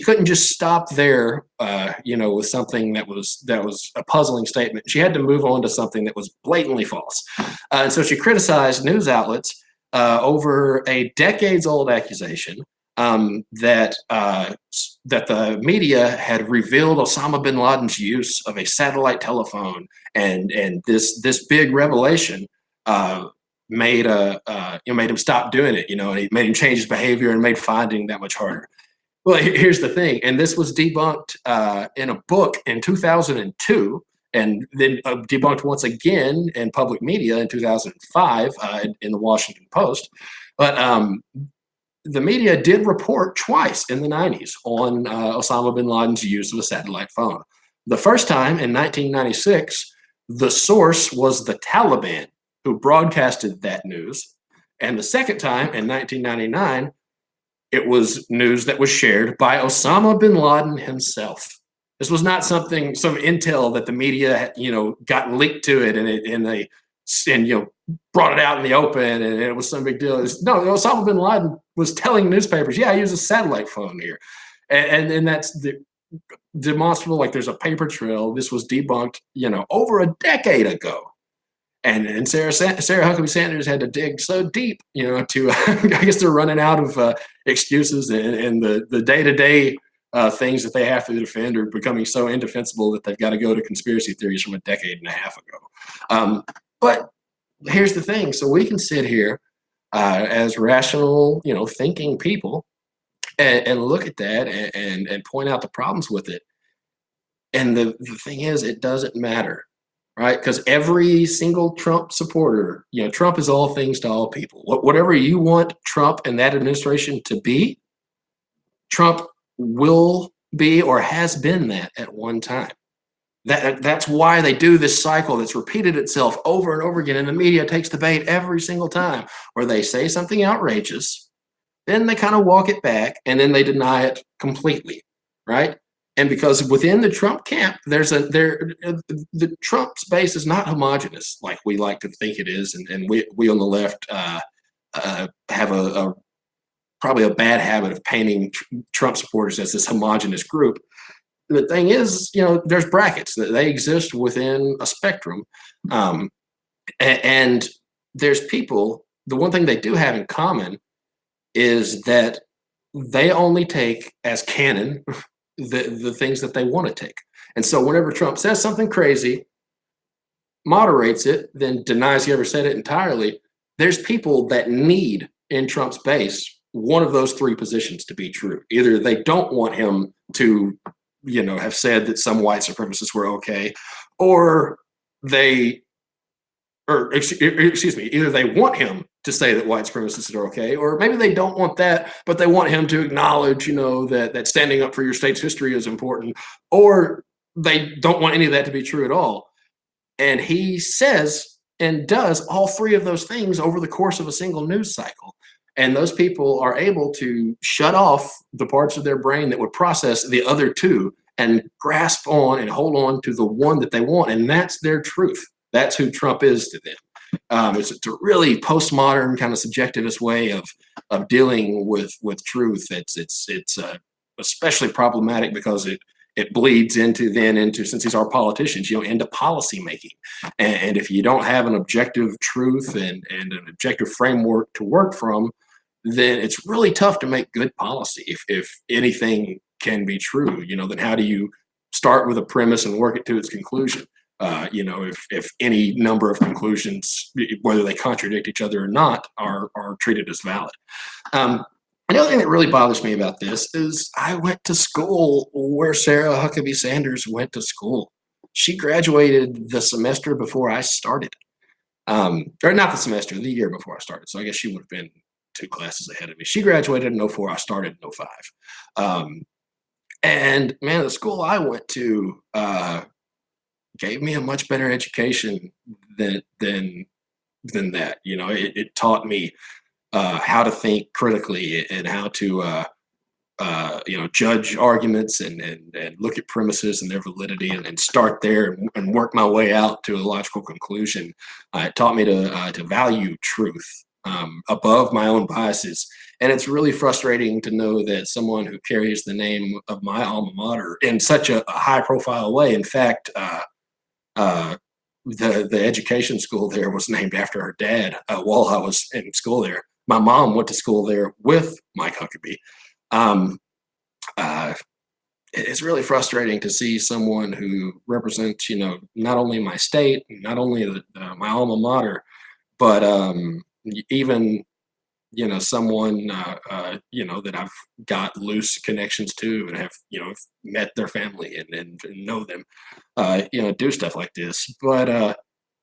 couldn't just stop there, with something that was a puzzling statement. She had to move on to something that was blatantly false, and so she criticized news outlets over a decades-old accusation that the media had revealed Osama bin Laden's use of a satellite telephone, and this big revelation made him stop doing it, and it made him change his behavior and made finding that much harder. Well, here's the thing, and this was debunked in a book in 2002, and then debunked once again in public media in 2005 in the Washington Post. But the media did report twice in the 90s on Osama bin Laden's use of a satellite phone. The first time in 1996, the source was the Taliban who broadcasted that news. And the second time in 1999, it was news that was shared by Osama bin Laden himself. This was not some intel that the media, got leaked to it and they brought it out in the open and it was some big deal. No, Osama bin Laden was telling newspapers, yeah, I use a satellite phone here. And that's demonstrable. Like, there's a paper trail. This was debunked, over a decade ago. And Sarah Huckabee Sanders had to dig so deep, to I guess they're running out of excuses, and the day-to-day things that they have to defend are becoming so indefensible that they've got to go to conspiracy theories from a decade and a half ago. But here's the thing. So we can sit here as rational, thinking people and look at that and point out the problems with it. And the thing is, it doesn't matter. Right? Because every single Trump supporter, Trump is all things to all people. Whatever you want Trump and that administration to be, Trump will be or has been that at one time. That's why they do this cycle that's repeated itself over and over again. And the media takes the bait every single time where they say something outrageous, then they kind of walk it back, and then they deny it completely. Right? And because within the Trump camp, the Trump space is not homogenous like we like to think it is, and we on the left have probably a bad habit of painting Trump supporters as this homogenous group. The thing is, there's brackets that they exist within a spectrum, and there's people. The one thing they do have in common is that they only take as canon the things that they want to take. And so whenever Trump says something crazy, moderates it, then denies he ever said it entirely, there's people that need in Trump's base one of those three positions to be true. Either they don't want him to, have said that some white supremacists were okay, or either they want him to say that white supremacists are okay, or maybe they don't want that, but they want him to acknowledge, that standing up for your state's history is important, or they don't want any of that to be true at all. And he says and does all three of those things over the course of a single news cycle. And those people are able to shut off the parts of their brain that would process the other two and grasp on and hold on to the one that they want. And that's their truth. That's who Trump is to them. It's a really postmodern kind of subjectivist way of dealing with truth. It's especially problematic because it bleeds into since these are politicians, into policy making. And if you don't have an objective truth and an objective framework to work from, then it's really tough to make good policy. If anything can be true, then how do you start with a premise and work it to its conclusion? If any number of conclusions, whether they contradict each other or not, are treated as valid. Another thing that really bothers me about this is I went to school where Sarah Huckabee Sanders went to school. She graduated the semester before I started, or not the semester, the year before I started. So I guess she would have been 2 classes ahead of me. She graduated in 04. I started in 05. And man, the school I went to gave me a much better education than that. It taught me how to think critically and how to judge arguments and look at premises and their validity and start there and work my way out to a logical conclusion. It taught me to value truth above my own biases. And it's really frustrating to know that someone who carries the name of my alma mater in such a high profile way, in fact, the education school there was named after her dad while I was in school there. My mom went to school there with Mike Huckabee. It's really frustrating to see someone who represents, not only my state, not only my alma mater, But even someone that I've got loose connections to and have met their family and know them, do stuff like this. But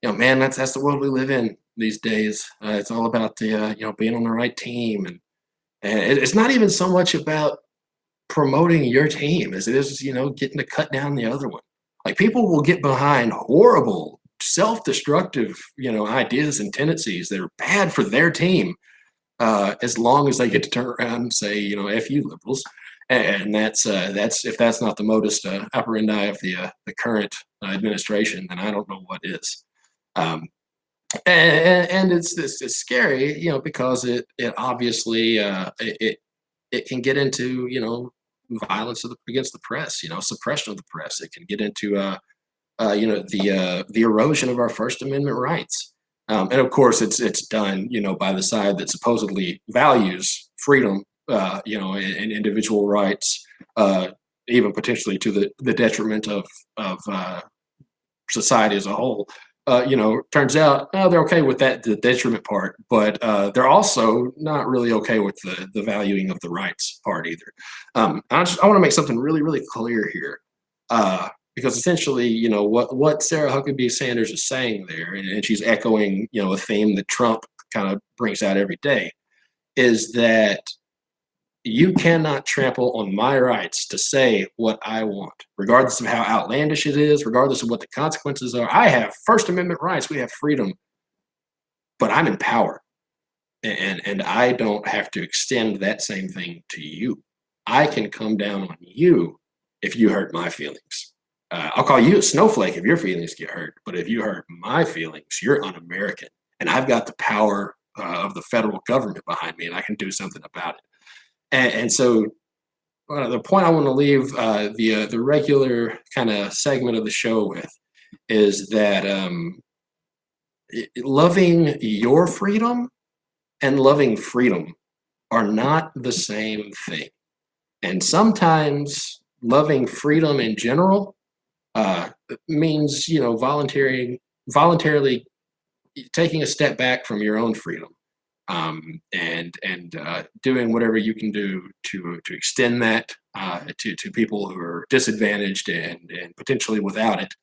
man, that's the world we live in these days. It's all about the being on the right team, and it's not even so much about promoting your team as it is getting to cut down the other one. Like people will get behind horrible, self-destructive ideas and tendencies that are bad for their team, as long as they get to turn around and say, "F you liberals," and that's if that's not the modus operandi of the current administration, then I don't know what is. Um, and it's scary, because it obviously it can get into violence against the press, suppression of the press. It can get into the erosion of our First Amendment rights. And of course, it's done, by the side that supposedly values freedom, and individual rights, even potentially to the detriment of society as a whole. Turns out they're okay with that, the detriment part, but they're also not really okay with the valuing of the rights part either. I want to make something really, really clear here. Because essentially, what Sarah Huckabee Sanders is saying there, and she's echoing, a theme that Trump kind of brings out every day, is that you cannot trample on my rights to say what I want, regardless of how outlandish it is, regardless of what the consequences are. I have First Amendment rights, we have freedom, but I'm in power, and I don't have to extend that same thing to you. I can come down on you if you hurt my feelings. I'll call you a snowflake if your feelings get hurt, but if you hurt my feelings, you're un-American, and I've got the power of the federal government behind me, and I can do something about it. And so, the point I want to leave the regular kind of segment of the show with is that loving your freedom and loving freedom are not the same thing, and sometimes loving freedom in general means voluntarily taking a step back from your own freedom, and doing whatever you can do to extend that to people who are disadvantaged and potentially without it,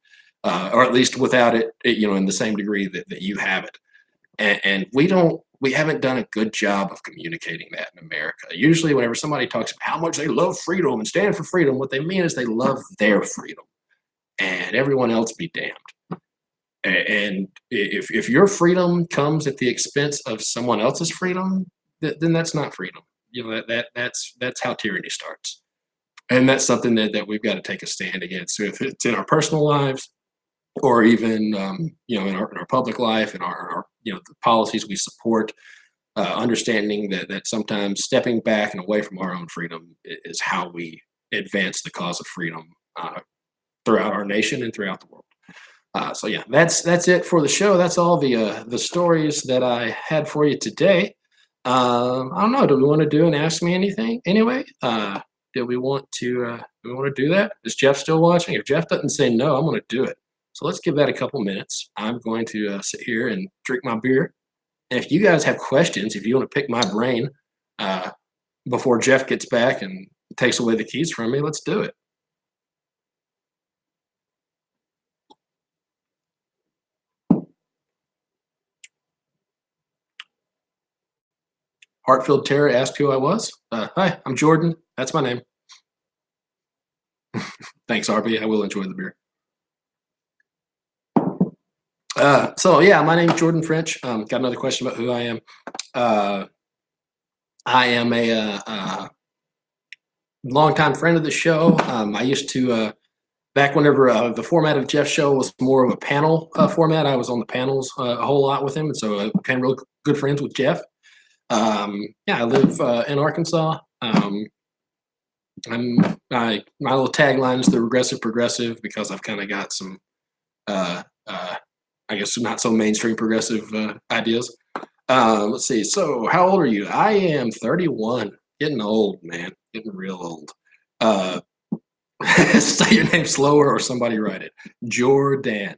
or at least without it, in the same degree that you have it. And we haven't done a good job of communicating that in America. Usually, whenever somebody talks about how much they love freedom and stand for freedom, what they mean is they love their freedom, and everyone else be damned. And if your freedom comes at the expense of someone else's freedom, then that's not freedom. That's how tyranny starts, and that's something that we've got to take a stand against. So if it's in our personal lives, or even in our public life, and our the policies we support, understanding that sometimes stepping back and away from our own freedom is how we advance the cause of freedom throughout our nation and throughout the world. So yeah, that's it for the show. That's all the stories that I had for you today. I don't know. Do we want to do an Ask Me Anything anyway? Do we want to do that? Is Jeff still watching? If Jeff doesn't say no, I'm going to do it. So let's give that a couple minutes. I'm going to sit here and drink my beer. And if you guys have questions, if you want to pick my brain before Jeff gets back and takes away the keys from me, let's do it. Hartfield Terra asked who I was. Hi, I'm Jordan. That's my name. Thanks, RB. I will enjoy the beer. So yeah, my name's Jordan French. Got another question about who I am. I am a longtime friend of the show. I used to back whenever the format of Jeff's show was more of a panel format. I was on the panels a whole lot with him, and so I became real good friends with Jeff. Yeah, I live in Arkansas. My little tagline is the regressive progressive, because I've kind of got some, I guess, not so mainstream progressive ideas. Let's see. So, how old are you? I am 31. Getting old, man. Getting real old. Say your name slower, or somebody write it. Jordan.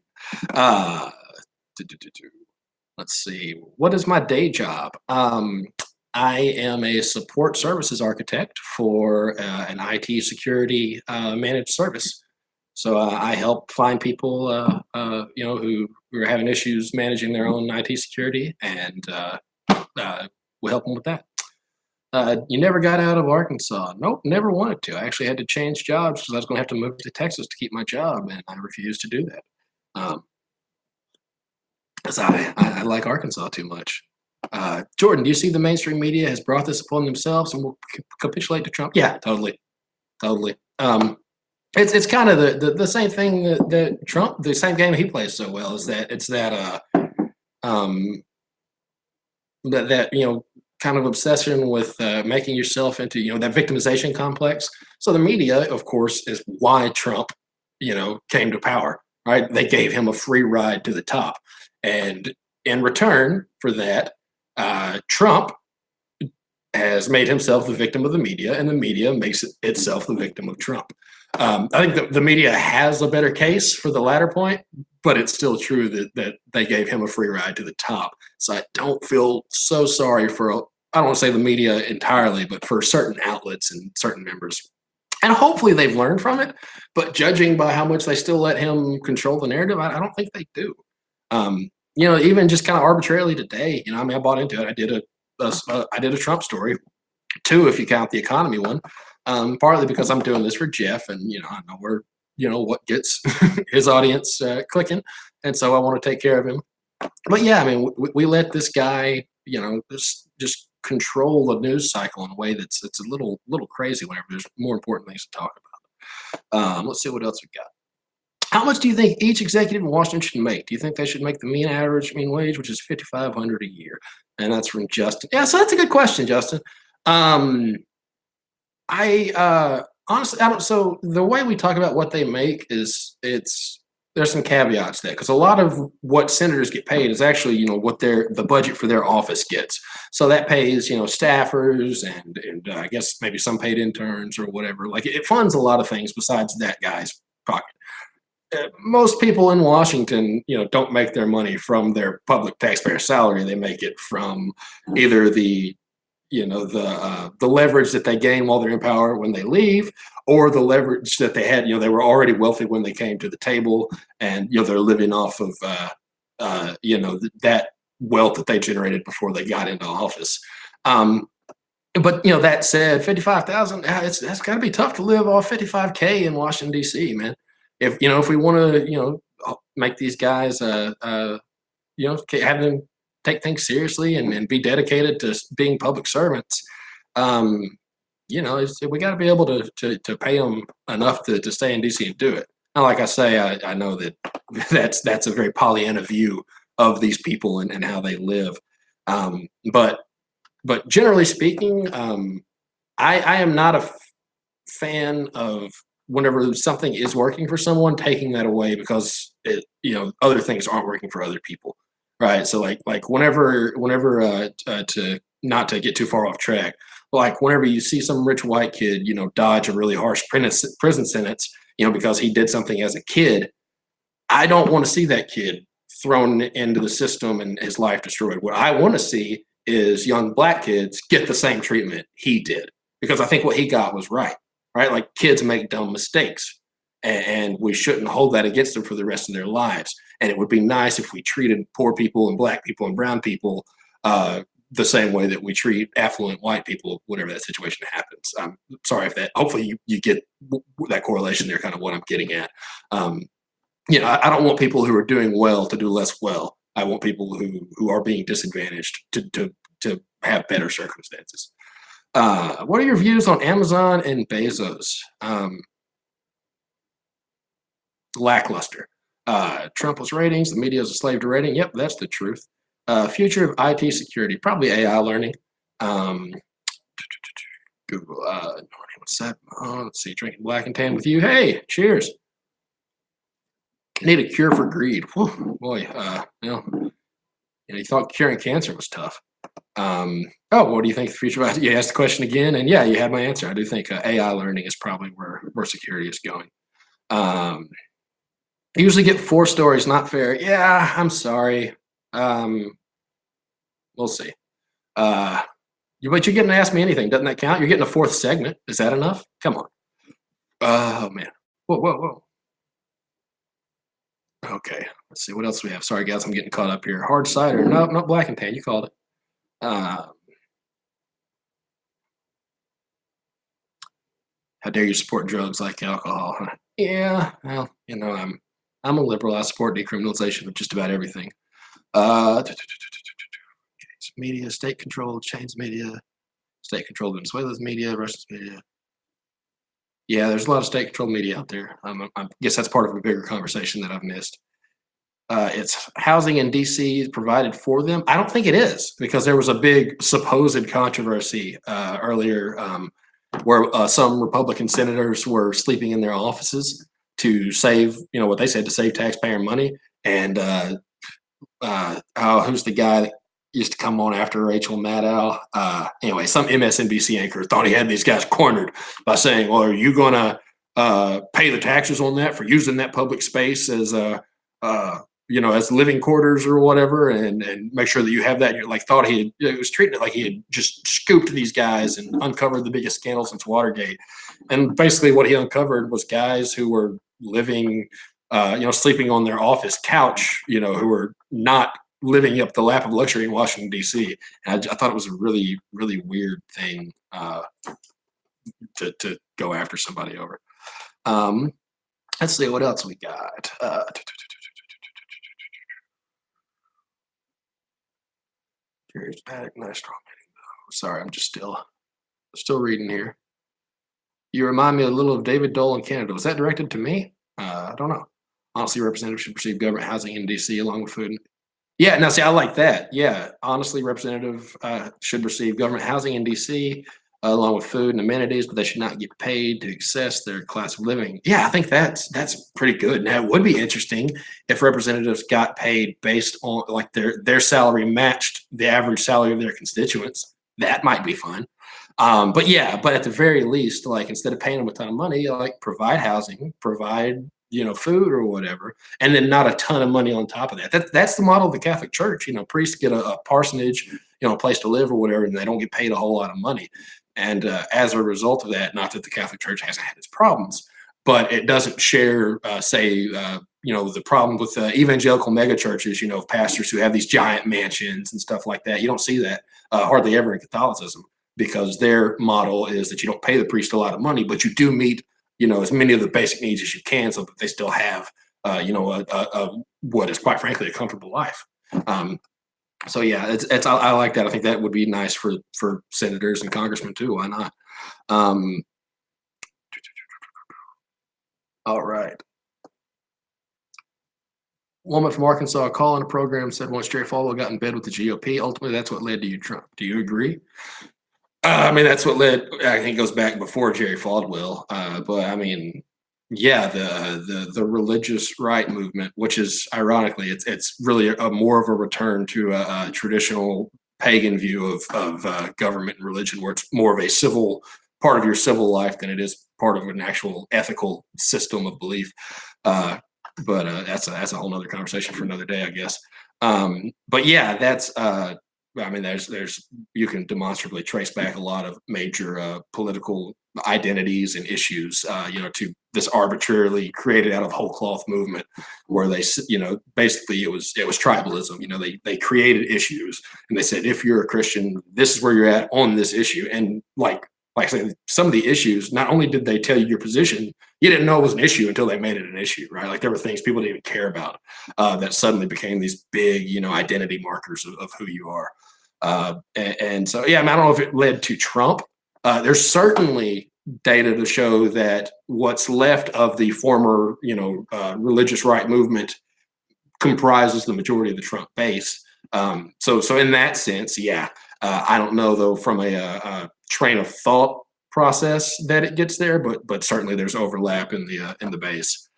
Let's see. What is my day job? I am a support services architect for an IT security managed service. So I help find people, who are having issues managing their own IT security, and we help them with that. You never got out of Arkansas? Nope, never wanted to. I actually had to change jobs because I was going to have to move to Texas to keep my job, and I refused to do that. Um, 'Cause I like Arkansas too much. Jordan, do you see the mainstream media has brought this upon themselves and will capitulate to Trump? Yeah, totally, totally. It's kind of the same thing that Trump, the same game he plays so well, is that it's that um that kind of obsession with making yourself into that victimization complex. So the media, of course, is why Trump came to power. Right? They gave him a free ride to the top, and in return for that, Trump has made himself the victim of the media, and the media makes itself the victim of Trump. I think the media has a better case for the latter point, but it's still true that they gave him a free ride to the top. So I don't feel so sorry for, I don't want to say the media entirely, but for certain outlets and certain members. And hopefully they've learned from it. But judging by how much they still let him control the narrative, I don't think they do. Even just kind of arbitrarily today, I mean, I bought into it. I did a Trump story, two if you count the economy one. Partly because I'm doing this for Jeff, and I know what gets his audience clicking, and so I want to take care of him. But yeah, I mean, we let this guy, just control the news cycle in a way it's a little crazy. Whenever there's more important things to talk about. Let's see what else we got. How much do you think each executive in Washington should make? Do you think they should make the mean wage, which is $5,500 a year? And that's from Justin. Yeah, so that's a good question, Justin. I honestly, I don't. So the way we talk about what they make there's some caveats there, because a lot of what senators get paid is actually what the budget for their office gets. So that pays staffers and I guess maybe some paid interns or whatever. Like it funds a lot of things besides that guy's pocket. Most people in Washington, don't make their money from their public taxpayer salary. They make it from either the leverage that they gain while they're in power when they leave, or the leverage that they had. They were already wealthy when they came to the table, and they're living off of that wealth that they generated before they got into office. But that said, 55,000, that's got to be tough to live off 55K in Washington D.C., man. If we want to make these guys have them take things seriously and be dedicated to being public servants, we got to be able to pay them enough to stay in DC and do it. Now, like I say, I know that that's a very Pollyanna view of these people and how they live. But generally speaking, I am not a fan of whenever something is working for someone, taking that away because other things aren't working for other people. Right. So like whenever to not to get too far off track, like whenever you see some rich white kid, dodge a really harsh prison sentence, because he did something as a kid, I don't want to see that kid thrown into the system and his life destroyed. What I want to see is young black kids get the same treatment he did, because I think what he got was right. Right. Like kids make dumb mistakes, and we shouldn't hold that against them for the rest of their lives. And it would be nice if we treated poor people and black people and brown people the same way that we treat affluent white people whenever that situation happens. I'm sorry if that. Hopefully, you get that correlation there. Kind of what I'm getting at. I don't want people who are doing well to do less well. I want people who are being disadvantaged to have better circumstances. What are your views on Amazon and Bezos? Lackluster. Trump's ratings, the media is a slave to rating. Yep, that's the truth. Future of IT security, probably AI learning. Google, what's that? Let's see, drinking black and tan with you. Hey, cheers. Need a cure for greed. Whew, boy, you thought curing cancer was tough. What do you think the future about? You asked the question again, and yeah, you had my answer. I do think AI learning is probably where security is going. I usually get 4 stories, not fair. Yeah, I'm sorry. We'll see. But you're getting to ask me anything. Doesn't that count? You're getting a fourth segment. Is that enough? Come on. Oh man. Whoa, whoa, whoa. Okay. Let's see what else we have. Sorry, guys, I'm getting caught up here. Hard cider. No, not black and tan. You called it. Uh, how dare you support drugs like alcohol? Huh? Yeah. Well, I'm a liberal. I support decriminalization of just about everything. Media, state controlled, chains media, state controlled Venezuela's media, Russia's media. Yeah, there's a lot of state controlled media out there. I guess that's part of a bigger conversation that I've missed. It's housing in DC is provided for them. I don't think it is because there was a big supposed controversy earlier where some Republican senators were sleeping in their offices to save, what they said to save taxpayer money. And who's the guy that used to come on after Rachel Maddow? Anyway, some MSNBC anchor thought he had these guys cornered by saying, "Well, are you going to pay the taxes on that for using that public space as as living quarters or whatever, and make sure that you have that." You're like, thought it was treating it like he had just scooped these guys and uncovered the biggest scandal since Watergate. And basically, what he uncovered was guys who were living, sleeping on their office couch, who were not living up the lap of luxury in Washington D.C. And I thought it was a really, really weird thing to go after somebody over. Let's see what else we got. Charismatic, nice, strong meaning. Sorry, I'm just still reading here. You remind me a little of David Dole in Canada. Was that directed to me? I don't know. Honestly, representatives should receive government housing in DC along with food. Yeah, now see, I like that. Yeah, honestly, representative should receive government housing in DC along with food and amenities, but they should not get paid to access their class of living. Yeah, I think that's pretty good. Now, it would be interesting if representatives got paid based on like their salary matched the average salary of their constituents. That might be fun. But at the very least, like instead of paying them a ton of money, like provide housing, provide food or whatever, and then not a ton of money on top of that. That's the model of the Catholic Church. Priests get a parsonage, a place to live or whatever, and they don't get paid a whole lot of money. And as a result of that, not that the Catholic Church hasn't had its problems, but it doesn't share, the problem with evangelical megachurches, pastors who have these giant mansions and stuff like that. You don't see that hardly ever in Catholicism because their model is that you don't pay the priest a lot of money, but you do meet as many of the basic needs as you can so that they still have, what is quite frankly a comfortable life. I like that. I think that would be nice for senators and congressmen too. Why not? All right. Woman from Arkansas call in a program said once Jerry Falwell got in bed with the GOP, ultimately that's what led to you, Trump. Do you agree? That's what led. I think it goes back before Jerry Falwell. The religious right movement, which is ironically, it's really a more of a return to a traditional pagan view of government and religion, where it's more of a civil part of your civil life than it is part of an actual ethical system of belief. That's a whole nother conversation for another day, I guess. There's you can demonstrably trace back a lot of major political identities and issues, to this arbitrarily created out of whole cloth movement, where they, basically it was tribalism. They created issues and they said, if you're a Christian, this is where you're at on this issue. And like I said, some of the issues, not only did they tell you your position, you didn't know it was an issue until they made it an issue, right? Like there were things people didn't even care about that suddenly became these big, identity markers of who you are. I don't know if it led to Trump. There's certainly data to show that what's left of the former, religious right movement comprises the majority of the Trump base. So in that sense, I don't know though from a train of thought process that it gets there, but certainly there's overlap in the base.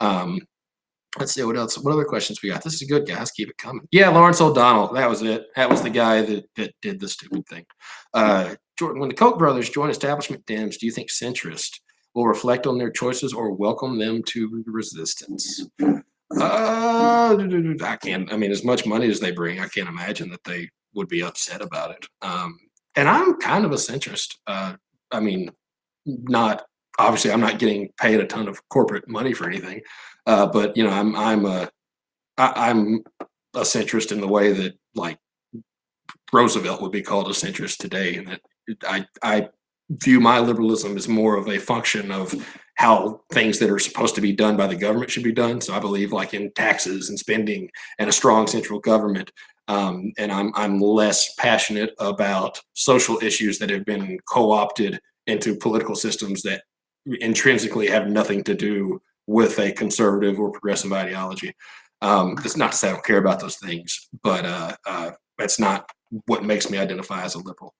Let's see what else. What other questions we got? This is good, guys. Keep it coming. Yeah, Lawrence O'Donnell. That was it. That was the guy that did the stupid thing. Jordan, when the Koch brothers join establishment Dems, do you think centrists will reflect on their choices or welcome them to resistance? I can't. As much money as they bring, I can't imagine that they would be upset about it. And I'm kind of a centrist. I mean, not obviously I'm not getting paid a ton of corporate money for anything, but I'm a centrist in the way that like Roosevelt would be called a centrist today, and that I view my liberalism as more of a function of how things that are supposed to be done by the government should be done. So I believe like in taxes and spending and a strong central government. And I'm less passionate about social issues that have been co-opted into political systems that intrinsically have nothing to do with a conservative or progressive ideology. That's not to say I don't care about those things, but that's not what makes me identify as a liberal.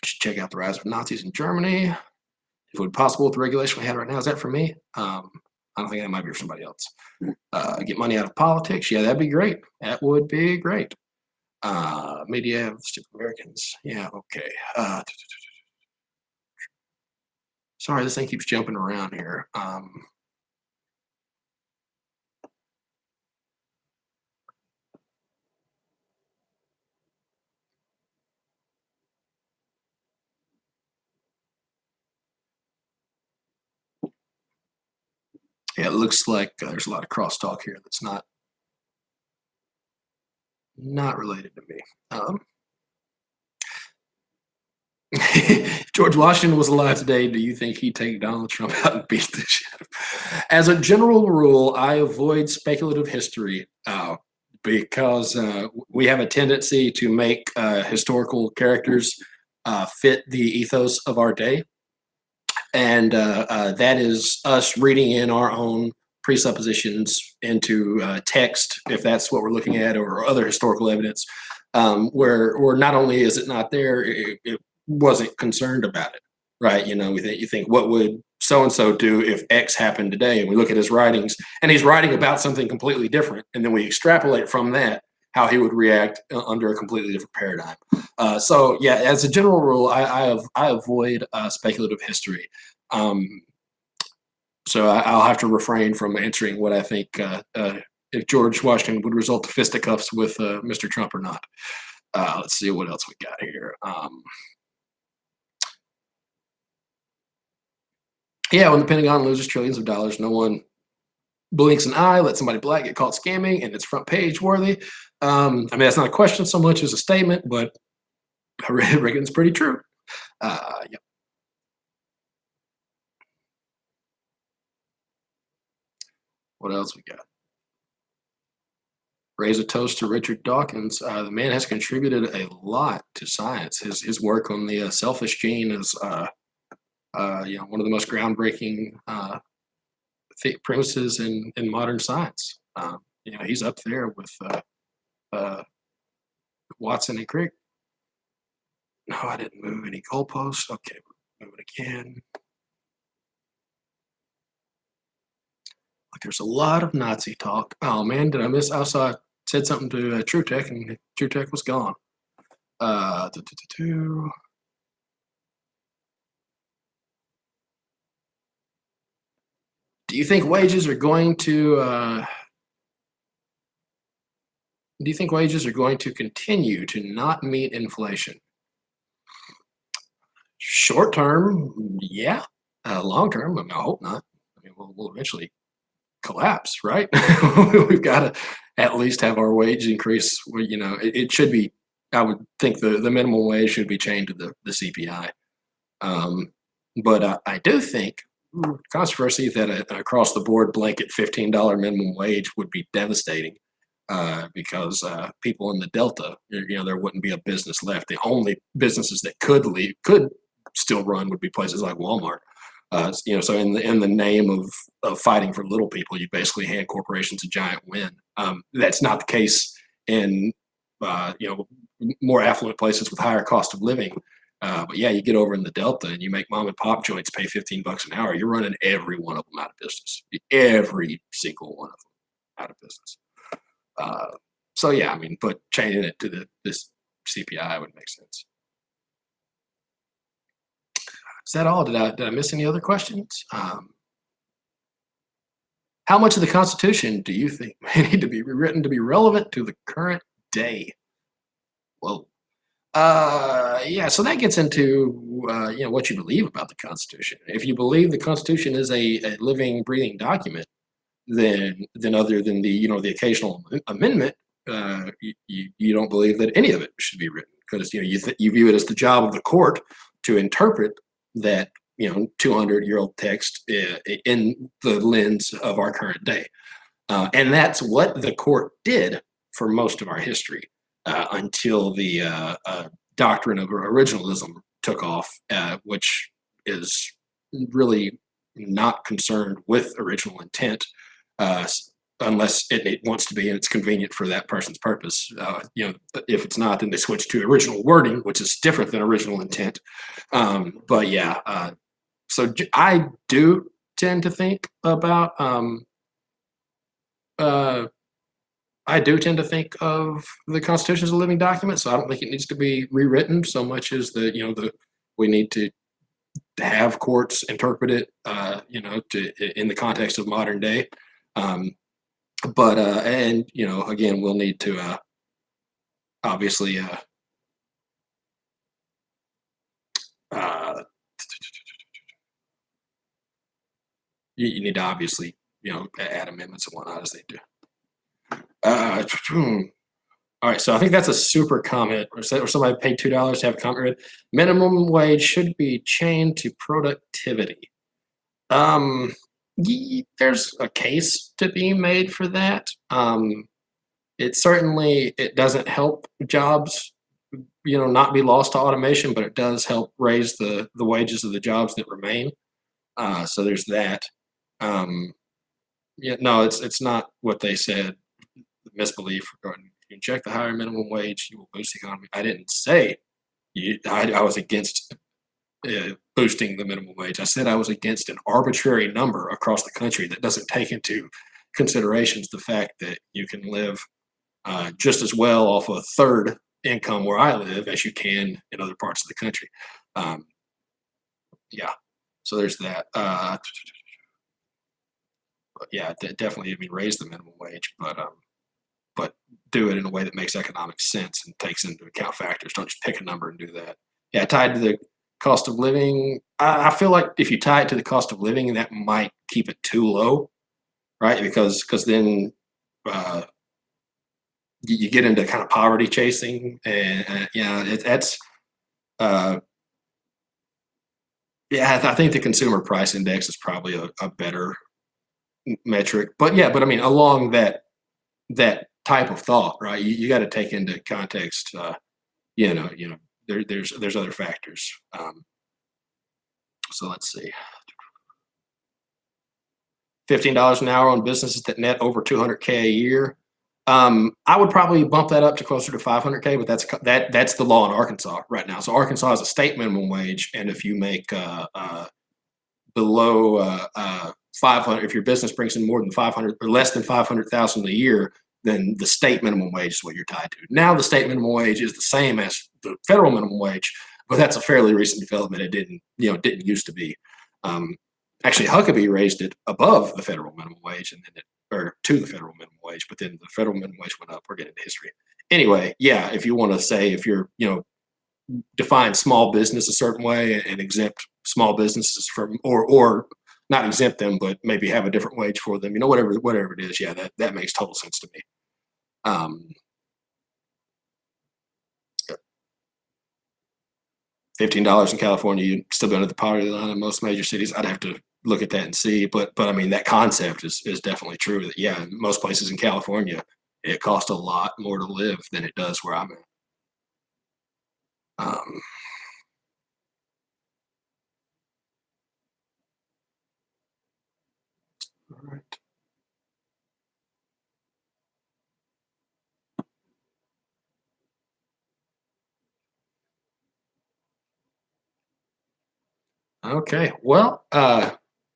Should check out the rise of Nazis in Germany. If it would be possible with the regulation we have right now, is that for me? I don't think that might be for somebody else. Get money out of politics. Yeah, that'd be great. That would be great. Media of stupid Americans. Yeah, okay. Sorry, this thing keeps jumping around here. Yeah, it looks like there's a lot of crosstalk here that's not related to me. If George Washington was alive today, do you think he'd take Donald Trump out and beat the shit out of him? As a general rule, I avoid speculative history because we have a tendency to make historical characters fit the ethos of our day. And that is us reading in our own presuppositions into text, if that's what we're looking at, or other historical evidence, where not only is it not there, it wasn't concerned about it, right? You think, what would so and so do if X happened today? And we look at his writings, and he's writing about something completely different, and then we extrapolate from that how he would react under a completely different paradigm. So yeah, as a general rule, I avoid speculative history. So I'll have to refrain from answering what I think if George Washington would result to fisticuffs with Mr. Trump or not. Let's see what else we got here. Yeah, when the Pentagon loses trillions of dollars, no one blinks an eye, let somebody black get caught scamming, and it's front page worthy. I mean, that's not a question so much as a statement, but I reckon it's pretty true. Yeah. What else we got? Raise a toast to Richard Dawkins. The man has contributed a lot to science. His work on the selfish gene is one of the most groundbreaking premises in modern science. He's up there with Watson and Crick. No, I didn't move any goalposts. Okay, move it again. Like, there's a lot of Nazi talk. Oh man, did I miss? I saw I said something to True Tech, and True Tech was gone. Do you think wages are going to? Do you think wages are going to continue to not meet inflation? Short term, yeah. Long term, I hope not. I mean, we'll eventually collapse, right? We've got to at least have our wage increase. It should be. I would think the minimum wage should be chained to the CPI. But I do think controversy that an across the board blanket $15 minimum wage would be devastating. Because people in the Delta, there wouldn't be a business left. The only businesses that could still run would be places like Walmart. So in the name of fighting for little people, you basically hand corporations a giant win. That's not the case in more affluent places with higher cost of living. But yeah, you get over in the Delta and you make mom and pop joints pay $15 an hour. You're running every one of them out of business. Every single one of them out of business. So yeah, I mean, but changing it to this CPI would make sense. Is that all? Did I miss any other questions? How much of the Constitution do you think may need to be rewritten to be relevant to the current day? Whoa. Yeah, so that gets into what you believe about the Constitution. If you believe the Constitution is a living, breathing document, then other than the occasional amendment, you don't believe that any of it should be written because you view it as the job of the court to interpret that 200-year-old text in the lens of our current day. And that's what the court did for most of our history until the doctrine of originalism took off, which is really not concerned with original intent, uh, unless it wants to be and it's convenient for that person's purpose. If it's not, then they switch to original wording, which is different than original intent. But yeah, I do tend to think about uh, I do tend to think of the Constitution as a living document, so I don't think it needs to be rewritten so much as the we need to have courts interpret it, in the context of modern day. Um, but and again, we'll need to obviously uh, you need to obviously add amendments and whatnot as they do. Uh, All right, so I think that's a super comment, or somebody paid $2 to have a comment read. Minimum wage should be chained to productivity. Um, there's a case to be made for that. It doesn't help jobs, not be lost to automation, but it does help raise the wages of the jobs that remain. So there's that. Um, yeah, no, it's not what they said. The misbelief regarding if you inject the higher minimum wage, you will boost the economy. I didn't say I was against boosting the minimum wage. I said I was against an arbitrary number across the country that doesn't take into considerations the fact that you can live just as well off a third income where I live as you can in other parts of the country. Um, yeah, so there's that. But yeah, definitely. I mean, raise the minimum wage, but do it in a way that makes economic sense and takes into account factors. Don't just pick a number and do that. Yeah, tied to the cost of living. I feel like if you tie it to the cost of living, that might keep it too low, right? Because then uh, you get into kind of poverty chasing, and that's uh, yeah. I think the consumer price index is probably a better metric, but yeah, but I mean along that type of thought, right? You got to take into context. There's other factors. So let's see. $15 an hour on businesses that net over 200K a year. I would probably bump that up to closer to 500K, but that's the law in Arkansas right now. So Arkansas has a state minimum wage, and if you make below 500, if your business brings in more than 500 or less than 500,000 a year, then the state minimum wage is what you're tied to. Now the state minimum wage is the same as the federal minimum wage, but that's a fairly recent development. It didn't used to be. Um, Actually, Huckabee raised it above the federal minimum wage, and then or to the federal minimum wage, but then the federal minimum wage went up. We're getting into history. Anyway, yeah, if you want to say if you're define small business a certain way and exempt small businesses from or not exempt them, but maybe have a different wage for them. Whatever it is. Yeah, that makes total sense to me. Um, $15 in California, you'd still be under the poverty line in most major cities. I'd have to look at that and see, but I mean that concept is definitely true. That yeah, in most places in California, it costs a lot more to live than it does where I'm at. Um, all right. Okay. Well,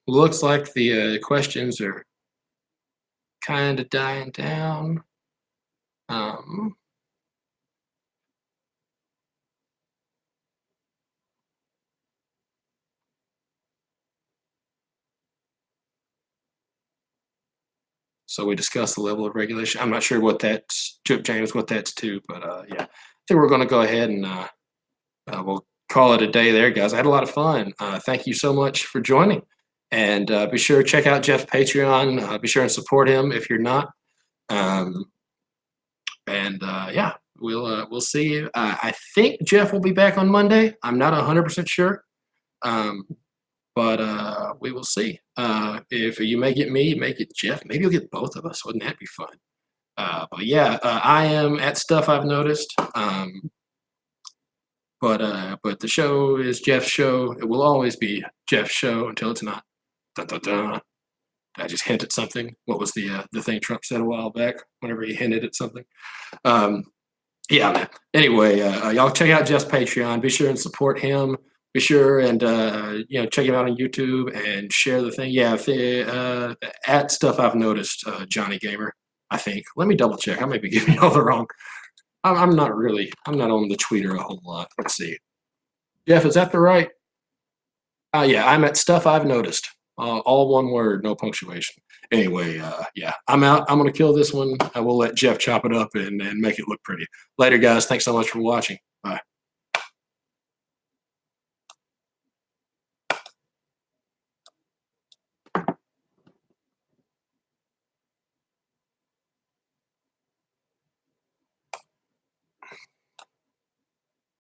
looks like the questions are kind of dying down. Um, so we discussed the level of regulation. I'm not sure what that's, James, what that's to, but yeah. think we're going to go ahead and we'll call it a day there, guys. I had a lot of fun. Thank you so much for joining. And be sure to check out Jeff's Patreon. Be sure and support him if you're not. Um, and yeah, we'll see you. I think Jeff will be back on Monday. I'm not 100% sure. But we will see. If you make it me, you make it Jeff. Maybe you'll get both of us. Wouldn't that be fun? But yeah, I am at Stuff I've Noticed. But the show is Jeff's show. It will always be Jeff's show until it's not. Dun, dun, dun. I just hinted something. What was the thing Trump said a while back? Whenever he hinted at something. Yeah, man. Anyway, y'all check out Jeff's Patreon. Be sure and support him. Be sure and check him out on YouTube and share the thing. Yeah, at Stuff I've Noticed, Johnny Gamer. I think. Let me double check. I may be giving y'all the wrong. I'm not on the Twitter a whole lot. Let's see. Jeff, is that the right? Yeah, I'm at Stuff I've Noticed. All one word, no punctuation. Anyway, yeah, I'm out. I'm going to kill this one. I will let Jeff chop it up and make it look pretty. Later, guys. Thanks so much for watching. Bye.